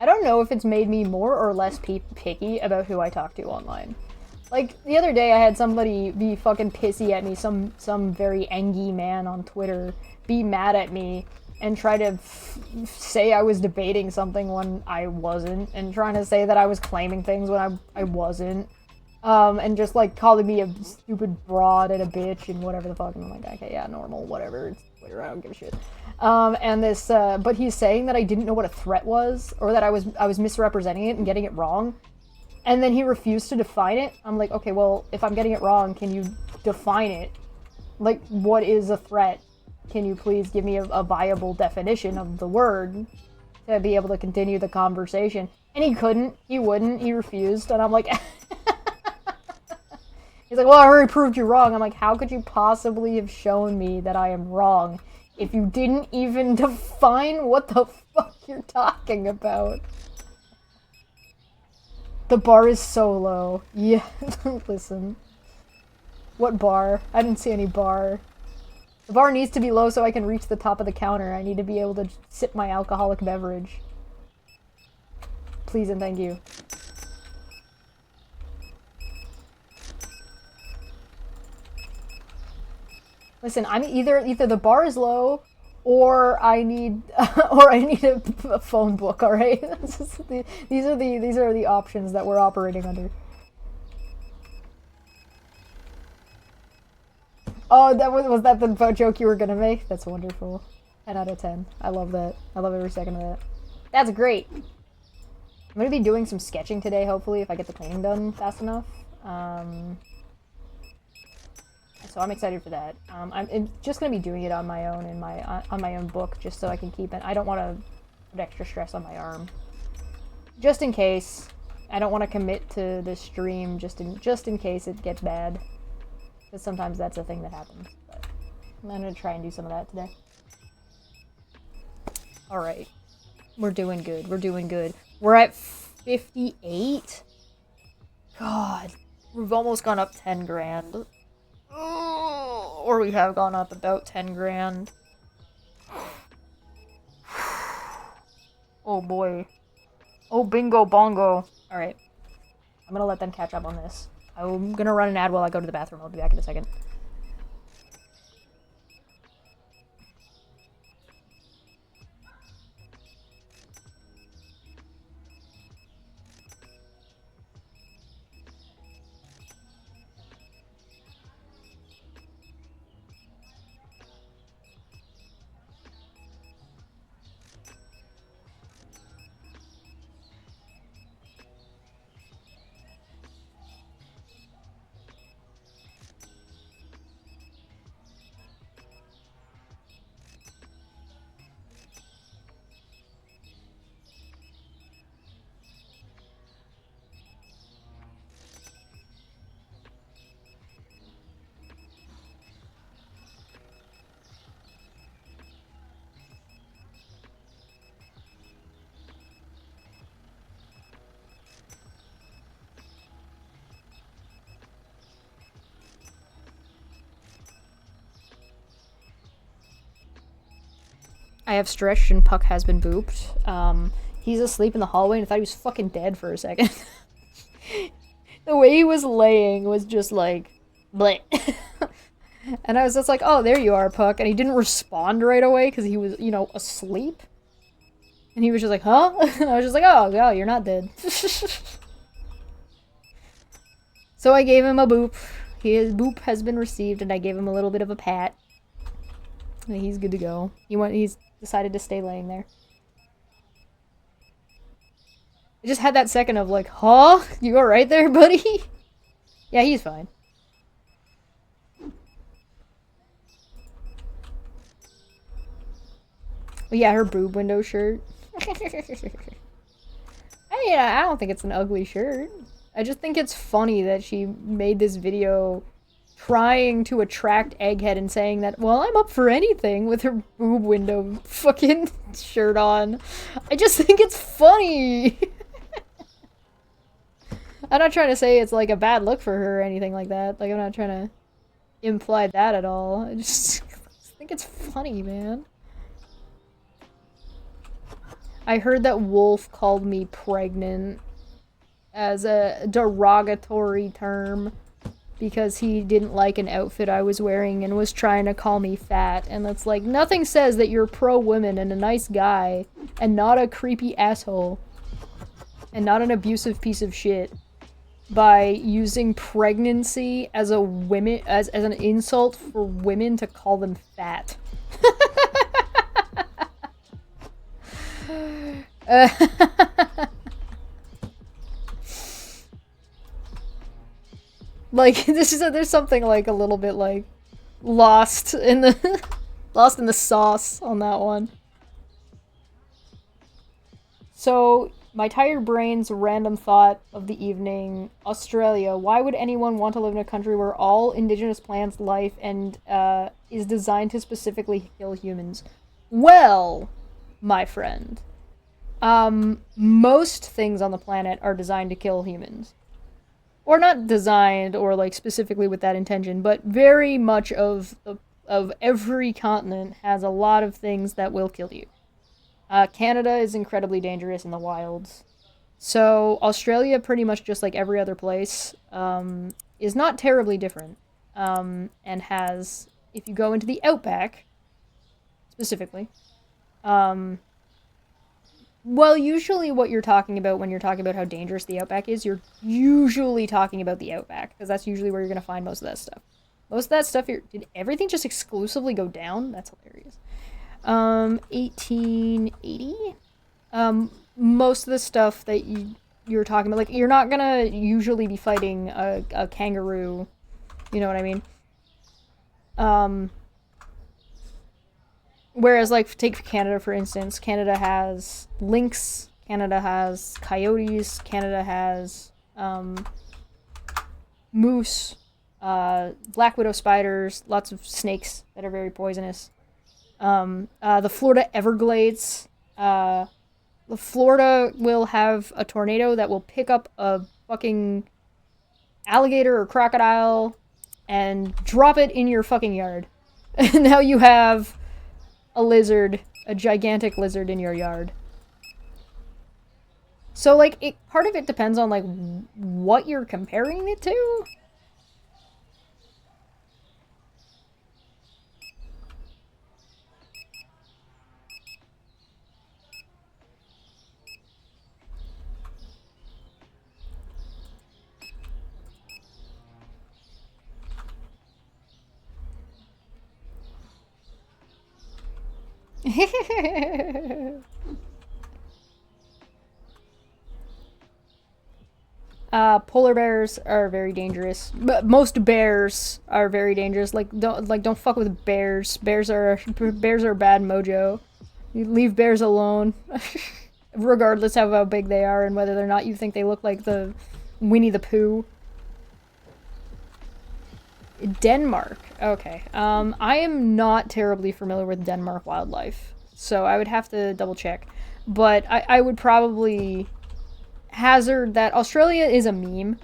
I don't know if it's made me more or less picky about who I talk to online. Like, the other day I had somebody be fucking pissy at me, some very angry man on Twitter be mad at me and try to say I was debating something when I wasn't, and trying to say that I was claiming things when I wasn't, and just, like, calling me a stupid broad and a bitch and whatever the fuck, and I'm like, okay, yeah, normal, whatever, it's Twitter, I don't give a shit. And this, but he's saying that I didn't know what a threat was, or that I was misrepresenting it and getting it wrong, and then he refused to define it. I'm like, okay, well, if I'm getting it wrong, can you define it? Like, what is a threat? can you please give me a viable definition of the word to be able to continue the conversation? And he couldn't, he wouldn't, he refused, and I'm like... He's like, well, I already proved you wrong. I'm like, how could you possibly have shown me that I am wrong if you didn't even define what the fuck you're talking about? The bar is so low. Yeah, listen. What bar? I didn't see any bar. The bar needs to be low so I can reach the top of the counter. I need to be able to sip my alcoholic beverage. Please and thank you. Listen, I'm either the bar is low, or I need a phone book. All right, these are the options that we're operating under. Oh, was that the joke you were gonna make? That's wonderful. 10 out of 10. I love that. I love every second of that. That's great. I'm gonna be doing some sketching today, hopefully, if I get the cleaning done fast enough. So I'm excited for that. I'm just gonna be doing it on my own in on my own book, just so I can keep it. I don't want to put extra stress on my arm, just in case. I don't want to commit to this stream just in case it gets bad, because sometimes that's a thing that happens. But I'm gonna try and do some of that today. All right, we're doing good. We're doing good. We're at 58. God, we've almost gone up 10 grand. Or we have gone up about 10 grand. Oh boy. Oh bingo bongo. Alright. I'm gonna let them catch up on this. I'm gonna run an ad while I go to the bathroom. I'll be back in a second. I have stretched and Puck has been booped. He's asleep in the hallway and I thought he was fucking dead for a second. The way he was laying was just like, bleh. And I was just like, oh, there you are, Puck. And he didn't respond right away because he was, you know, asleep. And he was just like, huh? And I was just like, oh, wow, you're not dead. So I gave him a boop. His boop has been received and I gave him a little bit of a pat. And he's good to go. He's decided to stay laying there. I just had that second of like, huh? You alright there, buddy? Yeah, he's fine. Oh, yeah, her boob window shirt. I don't think it's an ugly shirt. I just think it's funny that she made this video trying to attract Egghead and saying that, well, I'm up for anything with her boob window fucking shirt on. I just think it's funny. I'm not trying to say it's like a bad look for her or anything like that. Like, I'm not trying to imply that at all. I just think it's funny, man. I heard that Wolf called me pregnant as a derogatory term because he didn't like an outfit I was wearing and was trying to call me fat. And that's like, nothing says that you're pro-women and a nice guy and not a creepy asshole and not an abusive piece of shit by using pregnancy as as an insult for women to call them fat. Like, there's something like a little bit like lost in the Lost in the sauce on that one. So, my tired brain's random thought of the evening: Australia. Why would anyone want to live in a country where all indigenous plants life and is designed to specifically kill humans? Well, my friend, most things on the planet are designed to kill humans. Or not designed or like specifically with that intention, but very much of every continent has a lot of things that will kill you. Canada is incredibly dangerous in the wilds. So Australia, pretty much just like every other place, is not terribly different, and has, if you go into the outback specifically, um, well, usually what you're talking about when you're talking about how dangerous the outback is, you're usually talking about the outback, because that's usually where you're gonna find most of that stuff. Most of that stuff, did everything just exclusively go down? That's hilarious. 1880. Most of the stuff that you're talking about, like, you're not gonna usually be fighting a kangaroo. You know what I mean? Um, Whereas, like, take Canada for instance. Canada has lynx. Canada has coyotes. Canada has moose, black widow spiders, lots of snakes that are very poisonous. The Florida Everglades. Florida will have a tornado that will pick up a fucking alligator or crocodile and drop it in your fucking yard. And now you have a lizard, a gigantic lizard in your yard. So, like, part of it depends on, like, what you're comparing it to. Polar bears are very dangerous. Most bears are very dangerous. Don't fuck with bears. Bears are bad mojo. You leave bears alone, regardless of how big they are and whether or not you think they look like the Winnie the Pooh. Denmark. Okay. I am not terribly familiar with Denmark wildlife, so I would have to double check. But I would probably hazard that Australia is a meme.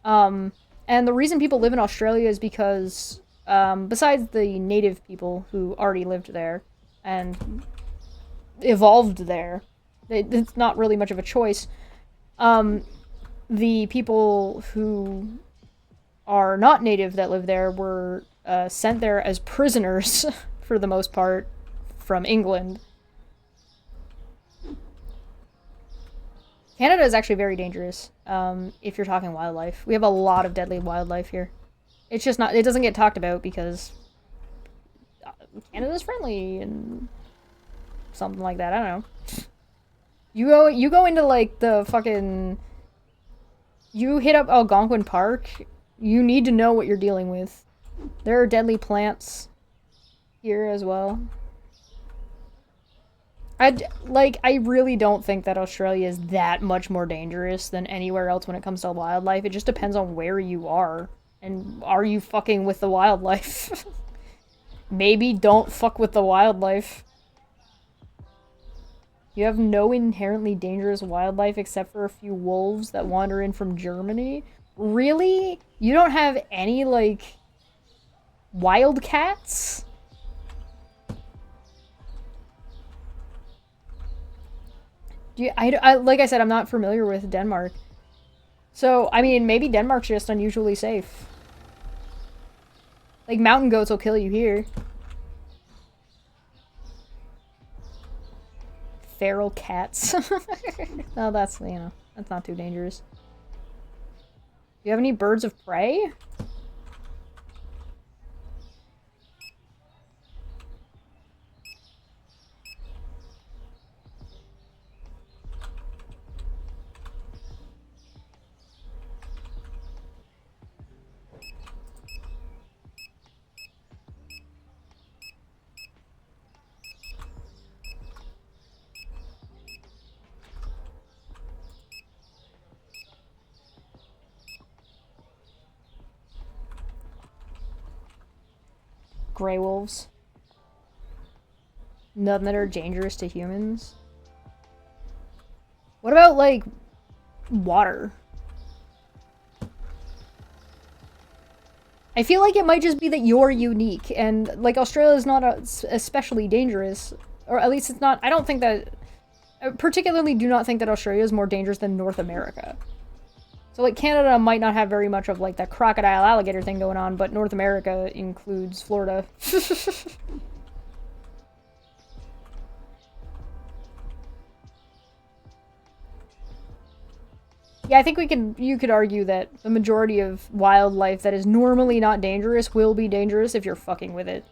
And the reason people live in Australia is because, besides the native people who already lived there and evolved there, it's not really much of a choice. The people who are not native that live there were sent there as prisoners, for the most part, from England. Canada is actually very dangerous, if you're talking wildlife. We have a lot of deadly wildlife here. It's just not, it doesn't get talked about because Canada's friendly and something like that. I don't know. You go into, like, the fucking, you hit up Algonquin Park, you need to know what you're dealing with. There are deadly plants here as well. I really don't think that Australia is that much more dangerous than anywhere else when it comes to wildlife. It just depends on where you are. And are you fucking with the wildlife? Maybe don't fuck with the wildlife. You have no inherently dangerous wildlife except for a few wolves that wander in from Germany? Really? You don't have any, like, wildcats? Like I said, I'm not familiar with Denmark. So, I mean, maybe Denmark's just unusually safe. Like, mountain goats will kill you here. Feral cats. Oh, that's, that's not too dangerous. Do you have any birds of prey? Grey wolves. None that are dangerous to humans. What about, like, water? I feel like it might just be that you're unique, and, like, Australia is not especially dangerous. Or at least it's not- I don't think that- I particularly do not think that Australia is more dangerous than North America. So, like, Canada might not have very much of, like, that crocodile alligator thing going on, but North America includes Florida. Yeah, I think you could argue that the majority of wildlife that is normally not dangerous will be dangerous if you're fucking with it.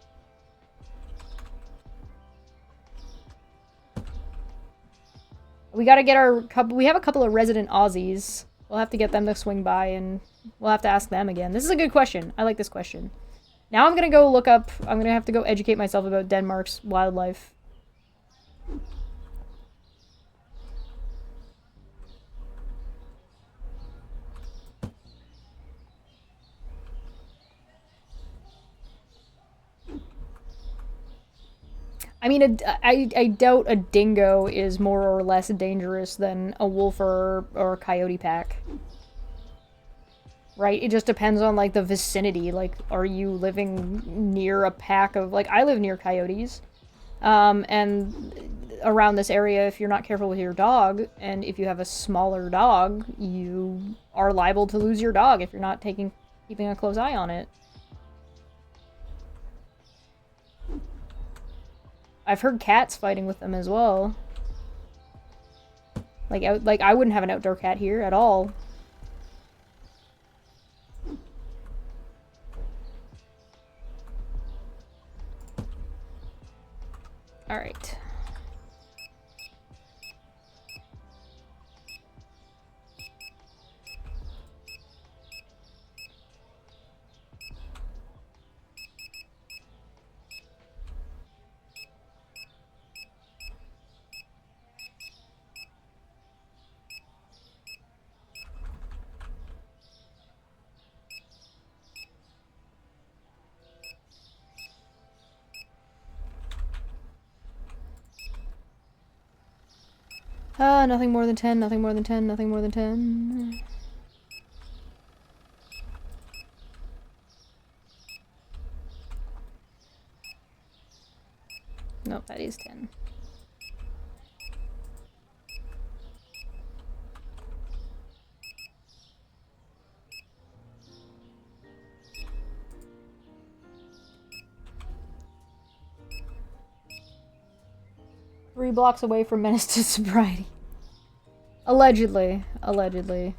We gotta get we have a couple of resident Aussies. We'll have to get them to swing by and we'll have to ask them again. This is a good question. I like this question. Now I'm gonna go look up, I'm gonna have to go educate myself about Denmark's wildlife. I mean, I doubt a dingo is more or less dangerous than a wolf or a coyote pack. Right? It just depends on, like, the vicinity. Like, are you living near a pack of... Like, I live near coyotes. And around this area, if you're not careful with your dog, and if you have a smaller dog, you are liable to lose your dog if you're not keeping a close eye on it. I've heard cats fighting with them as well. Like I wouldn't have an outdoor cat here at all. All right. 'Nothing more than 10, nothing more than 10, nothing more than 10. Nope, that is 10. Three blocks away from Menace to Sobriety. Allegedly. Allegedly.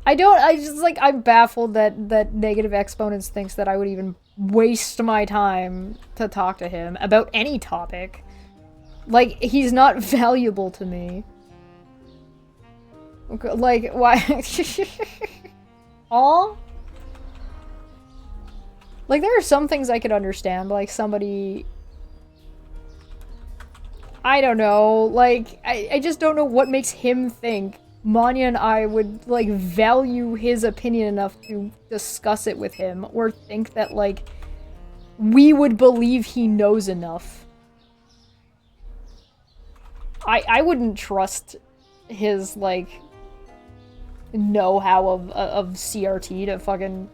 I'm baffled that Negative Exponents thinks that I would even waste my time to talk to him about any topic. Like, he's not valuable to me. Like, why? Aw? Like, there are some things I could understand, like somebody... I don't know, like, I just don't know what makes him think Manya and I would, like, value his opinion enough to discuss it with him, or think that, like, we would believe he knows enough. I wouldn't trust his, like, know-how of CRT to fucking...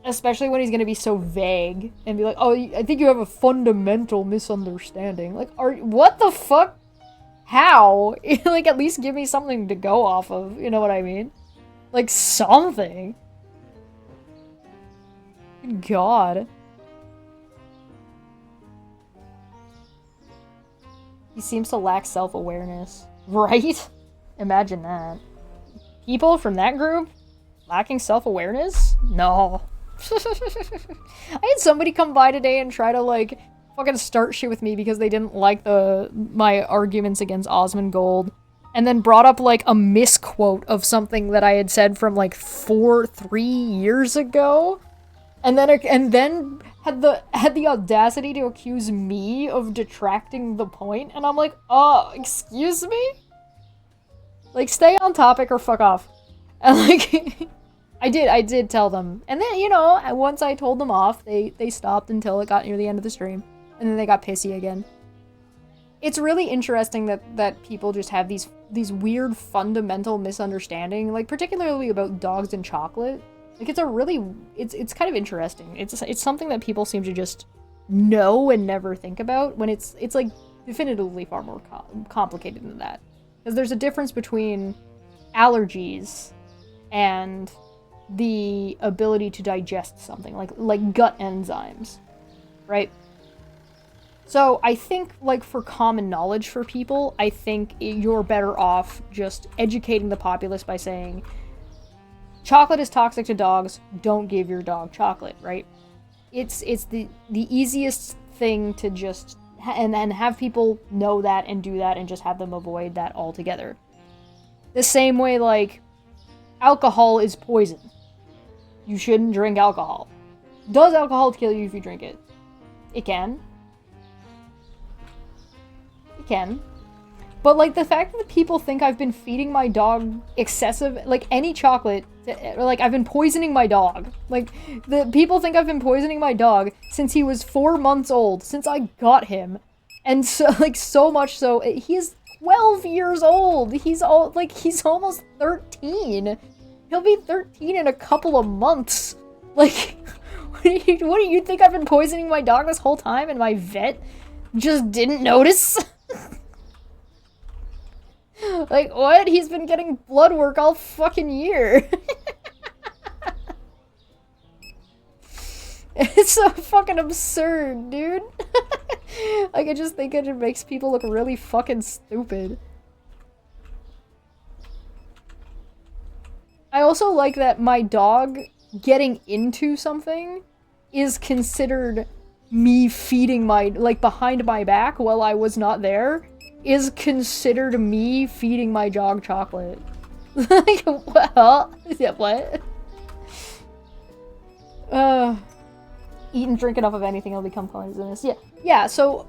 Especially when he's gonna be so vague and be like, oh, I think you have a fundamental misunderstanding. Like, what the fuck? How? Like, at least give me something to go off of, you know what I mean? Like, something. God. He seems to lack self-awareness. Right? Imagine that. People from that group lacking self-awareness? No. I had somebody come by today and try to, like, fucking start shit with me because they didn't like my arguments against Osmongold, and then brought up, like, a misquote of something that I had said from, like, 3 years ago, and then had the audacity to accuse me of detracting the point, and I'm like, excuse me? Like, stay on topic or fuck off. And, like... I did tell them. And then, you know, once I told them off, they stopped until it got near the end of the stream. And then they got pissy again. It's really interesting that people just have these weird fundamental misunderstanding, like particularly about dogs and chocolate. Like it's kind of interesting. It's something that people seem to just know and never think about when it's like definitively far more complicated than that. Because there's a difference between allergies and the ability to digest something, like gut enzymes, right? So I think, like, for common knowledge for people, I think you're better off just educating the populace by saying, chocolate is toxic to dogs, don't give your dog chocolate, right? It's the easiest thing to just, and then have people know that and do that and just have them avoid that altogether. The same way, like, alcohol is poison. You shouldn't drink alcohol. Does alcohol kill you if you drink it? It can. It can. But, like, the fact that people think I've been feeding my dog excessive, like, any chocolate, like, I've been poisoning my dog. Like, the people think I've been poisoning my dog since he was 4 months old, since I got him. And so, like, so much so, he is 12 years old. He's almost 13. He'll be 13 in a couple of months. Like, what do you think I've been poisoning my dog this whole time and my vet just didn't notice? Like, what? He's been getting blood work all fucking year. It's so fucking absurd, dude. Like, I just think it makes people look really fucking stupid. I also like that my dog getting into something is considered me feeding my, like, behind my back while I was not there, is considered me feeding my dog chocolate. Like, well, yeah, what? Eat and drink enough of anything, it'll become poisonous. Yeah, so,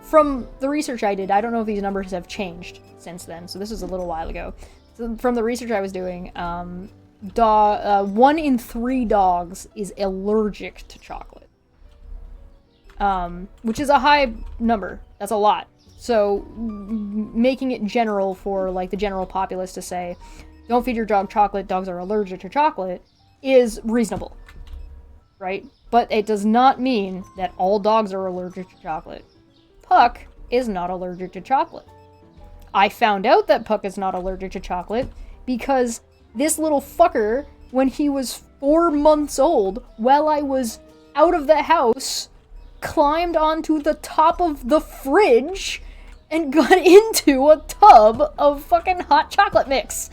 from the research I did, I don't know if these numbers have changed since then, so this was a little while ago. So from the research I was doing, 1 in 3 dogs is allergic to chocolate. Which is a high number. That's a lot. So, making it general for, like, the general populace to say, don't feed your dog chocolate, dogs are allergic to chocolate, is reasonable. Right? But it does not mean that all dogs are allergic to chocolate. Puck is not allergic to chocolate. I found out that Puck is not allergic to chocolate because this little fucker, when he was 4 months old, while I was out of the house, climbed onto the top of the fridge and got into a tub of fucking hot chocolate mix.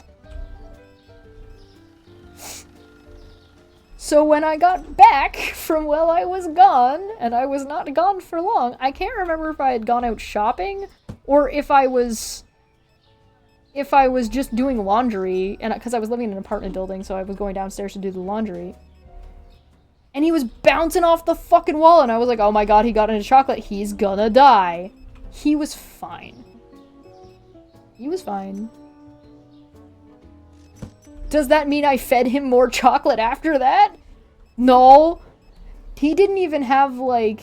So when I got back from while I was gone, and I was not gone for long, I can't remember if I had gone out shopping or if I was just doing laundry, and because I was living in an apartment building, so I was going downstairs to do the laundry. And he was bouncing off the fucking wall, and I was like, oh my god, he got into chocolate, he's gonna die. He was fine. He was fine. Does that mean I fed him more chocolate after that? No. He didn't even have, like,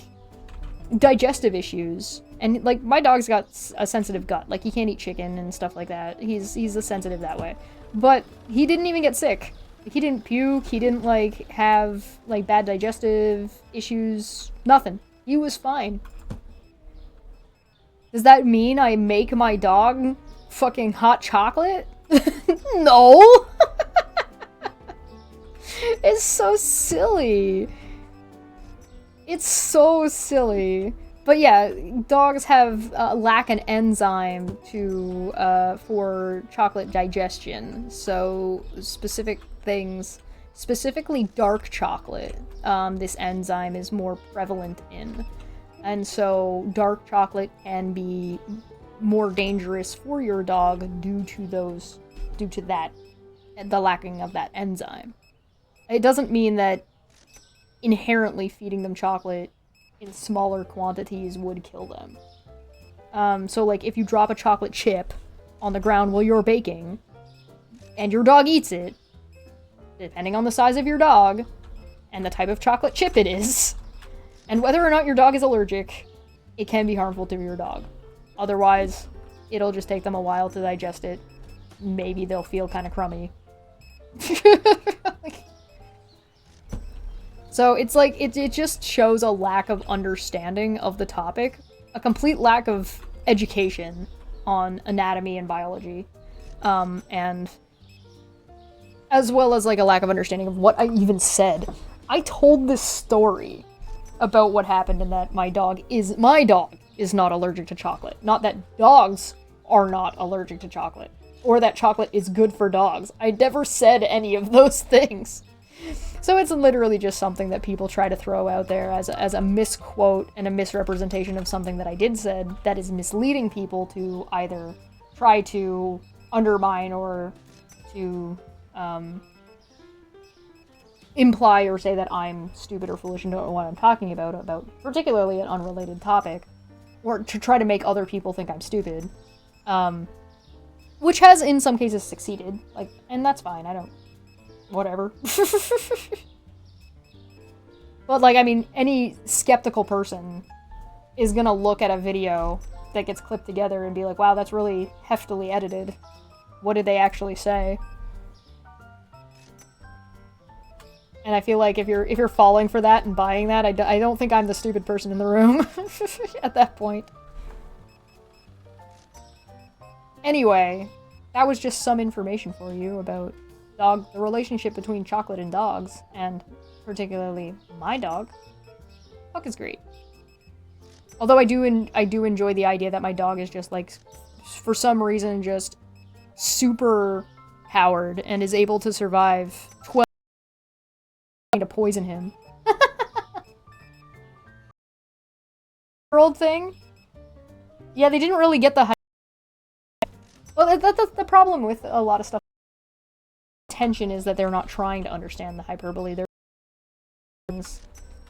digestive issues. And, like, my dog's got a sensitive gut. Like, he can't eat chicken and stuff like that. He's a sensitive that way. But he didn't even get sick. He didn't puke. He didn't, like, have, like, bad digestive issues. Nothing. He was fine. Does that mean I make my dog fucking hot chocolate? No! It's so silly. It's so silly. But yeah, dogs have lack an enzyme to for chocolate digestion. So specific things, specifically dark chocolate, this enzyme is more prevalent in. And so dark chocolate can be more dangerous for your dog due to that, the lacking of that enzyme. It doesn't mean that inherently feeding them chocolate in smaller quantities would kill them. So like if you drop a chocolate chip on the ground while you're baking and your dog eats it, depending on the size of your dog, and the type of chocolate chip it is, and whether or not your dog is allergic, it can be harmful to your dog. Otherwise, it'll just take them a while to digest it. Maybe they'll feel kind of crummy. So it's like, it just shows a lack of understanding of the topic, a complete lack of education on anatomy and biology, and as well as like a lack of understanding of what I even said. I told this story about what happened and that my dog is not allergic to chocolate. Not that dogs are not allergic to chocolate, or that chocolate is good for dogs. I never said any of those things. So it's literally just something that people try to throw out there as a misquote and a misrepresentation of something that I did said that is misleading people to either try to undermine or to imply or say that I'm stupid or foolish and don't know what I'm talking about particularly an unrelated topic, or to try to make other people think I'm stupid, which has in some cases succeeded, like, and that's fine, I don't, whatever. But like, I mean, any skeptical person is gonna look at a video that gets clipped together and be like, wow, that's really heftily edited. What did they actually say? And I feel like if you're falling for that and buying that, I don't think I'm the stupid person in the room at that point. Anyway, that was just some information for you about the relationship between chocolate and dogs, and particularly my dog. Puck is great. Although I do enjoy the idea that my dog is just like, for some reason, just super powered and is able to survive 12 to poison him. Old thing? Yeah, they didn't really get the hype. Well, that's the problem with a lot of stuff. Tension is that they're not trying to understand the hyperbole. They're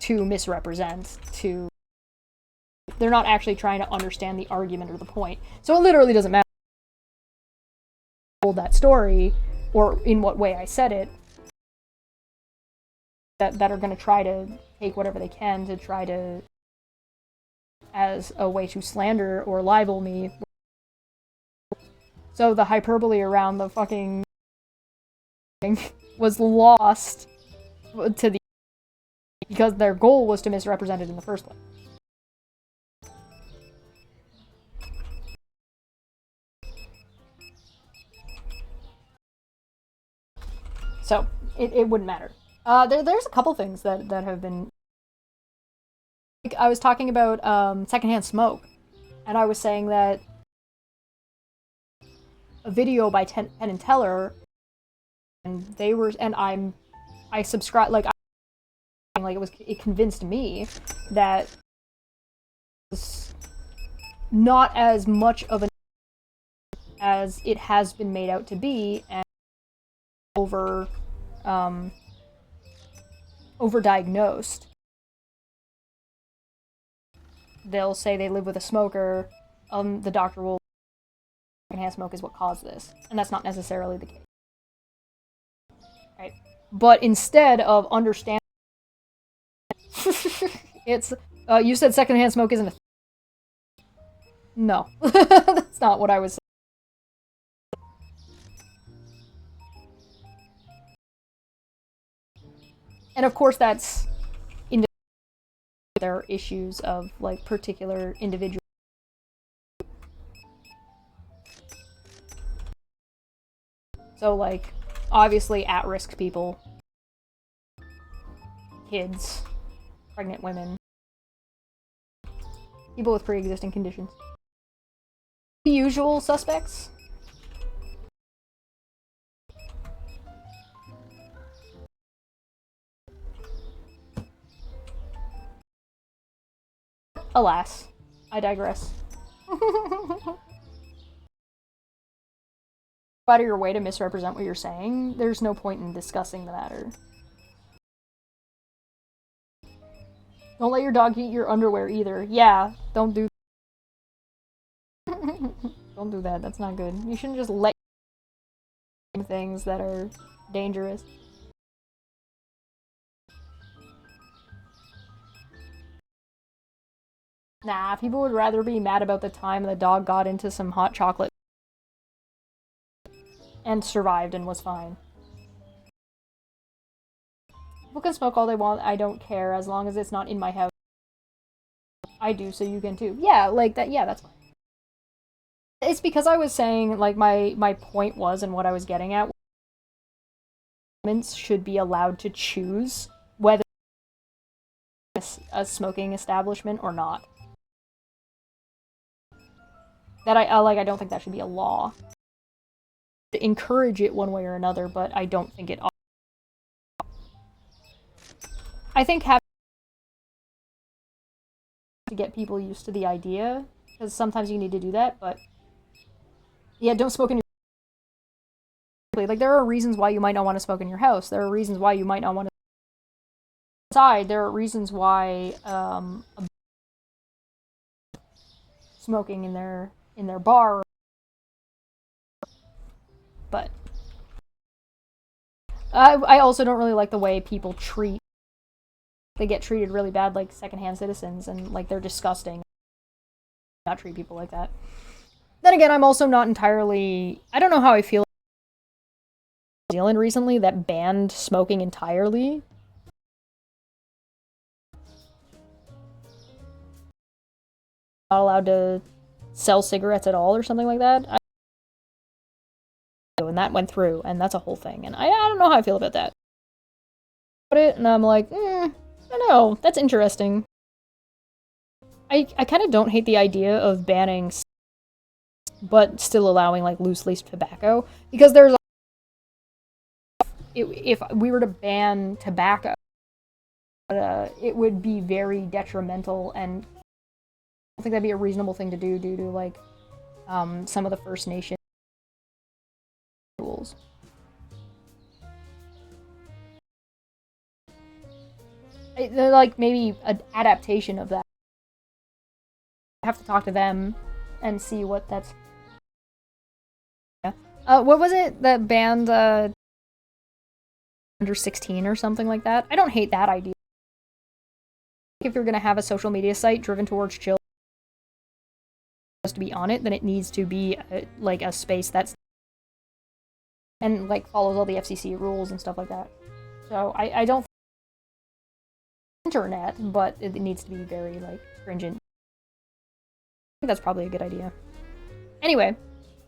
to misrepresent, they're not actually trying to understand the argument or the point. So it literally doesn't matter if I told that story or in what way I said it, that are going to try to take whatever they can to try to, as a way to slander or libel me. So the hyperbole around the fucking was lost to the, because their goal was to misrepresent it in the first place. So it wouldn't matter. There's a couple things that have been. Like, I was talking about secondhand smoke, and I was saying that a video by Penn and Teller, and they were, and I subscribe, like it convinced me that it's not as much of an as it has been made out to be, and overdiagnosed. They'll say they live with a smoker, the doctor will secondhand smoke is what caused this, and that's not necessarily the case. Right? But instead of understanding it's you said secondhand smoke isn't a no. That's not what I was saying. And of course that's there are issues of like particular individuals. So like obviously at-risk people, kids, pregnant women, people with pre-existing conditions. The usual suspects. Alas, I digress. Go out of your way to misrepresent what you're saying, there's no point in discussing the matter. Don't let your dog eat your underwear either. Yeah, don't do don't do that, that's not good. You shouldn't just let things that are dangerous. Nah, people would rather be mad about the time the dog got into some hot chocolate and survived and was fine. People can smoke all they want, I don't care, as long as it's not in my house. I do, so you can too. Yeah, like that, yeah, that's fine. It's because I was saying, like, my point was, and what I was getting at, should be allowed to choose whether a smoking establishment or not. That I don't think that should be a law. To encourage it one way or another, but I don't think it ought. I think having to get people used to the idea, because sometimes you need to do that, but yeah, don't smoke in your... Like, there are reasons why you might not want to smoke in your house. There are reasons why you might not want to outside. There are reasons why smoking in their bar. But I also don't really like the way people treat... They get treated really bad like secondhand citizens, and like they're disgusting. Not treat people like that. Then again, I'm also not entirely... I don't know how I feel in New Zealand recently that banned smoking entirely. Not allowed to sell cigarettes at all or something like that. And that went through, and that's a whole thing. And I don't know how I feel about that. And I'm like, I don't know. That's interesting. I kind of don't hate the idea of banning, but still allowing like loose leaf tobacco, because there's if we were to ban tobacco, it would be very detrimental, and I don't think that'd be a reasonable thing to do due to like some of the First Nation rules. They're like maybe an adaptation of that. I have to talk to them and see what that's. Yeah. What was it that banned under 16 or something like that? I don't hate that idea. If you're gonna have a social media site driven towards children to be on it, then it needs to be like a space that's and like follows all the FCC rules and stuff like that. So I don't think internet, but it needs to be very like stringent. I think that's probably a good idea. Anyway,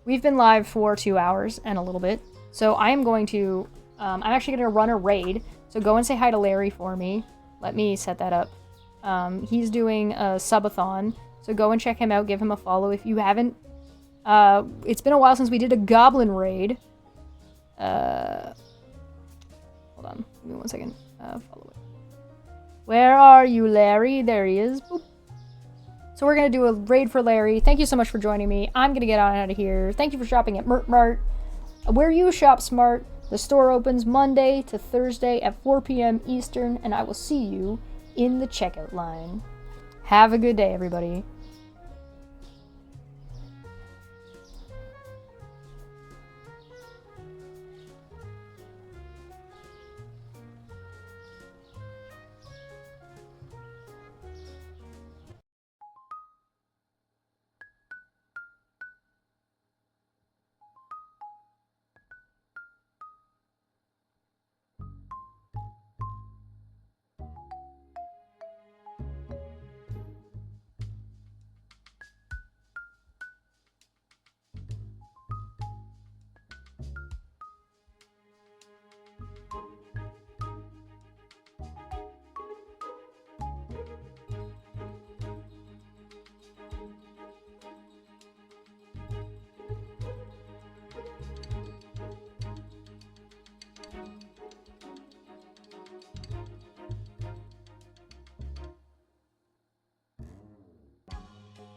we've been live for 2 hours and a little bit, so I am going to I'm actually going to run a raid, so go and say hi to Larry for me. Let me set that up. He's doing a subathon, so go and check him out, give him a follow if you haven't. It's been a while since we did a goblin raid. Hold on, give me 1 second. Follow it. Where are you, Larry? There he is. Boop. So we're going to do a raid for Larry. Thank you so much for joining me. I'm going to get on out of here. Thank you for shopping at Mert Mart. Where you shop smart, the store opens Monday to Thursday at 4 p.m. Eastern, and I will see you in the checkout line. Have a good day, everybody.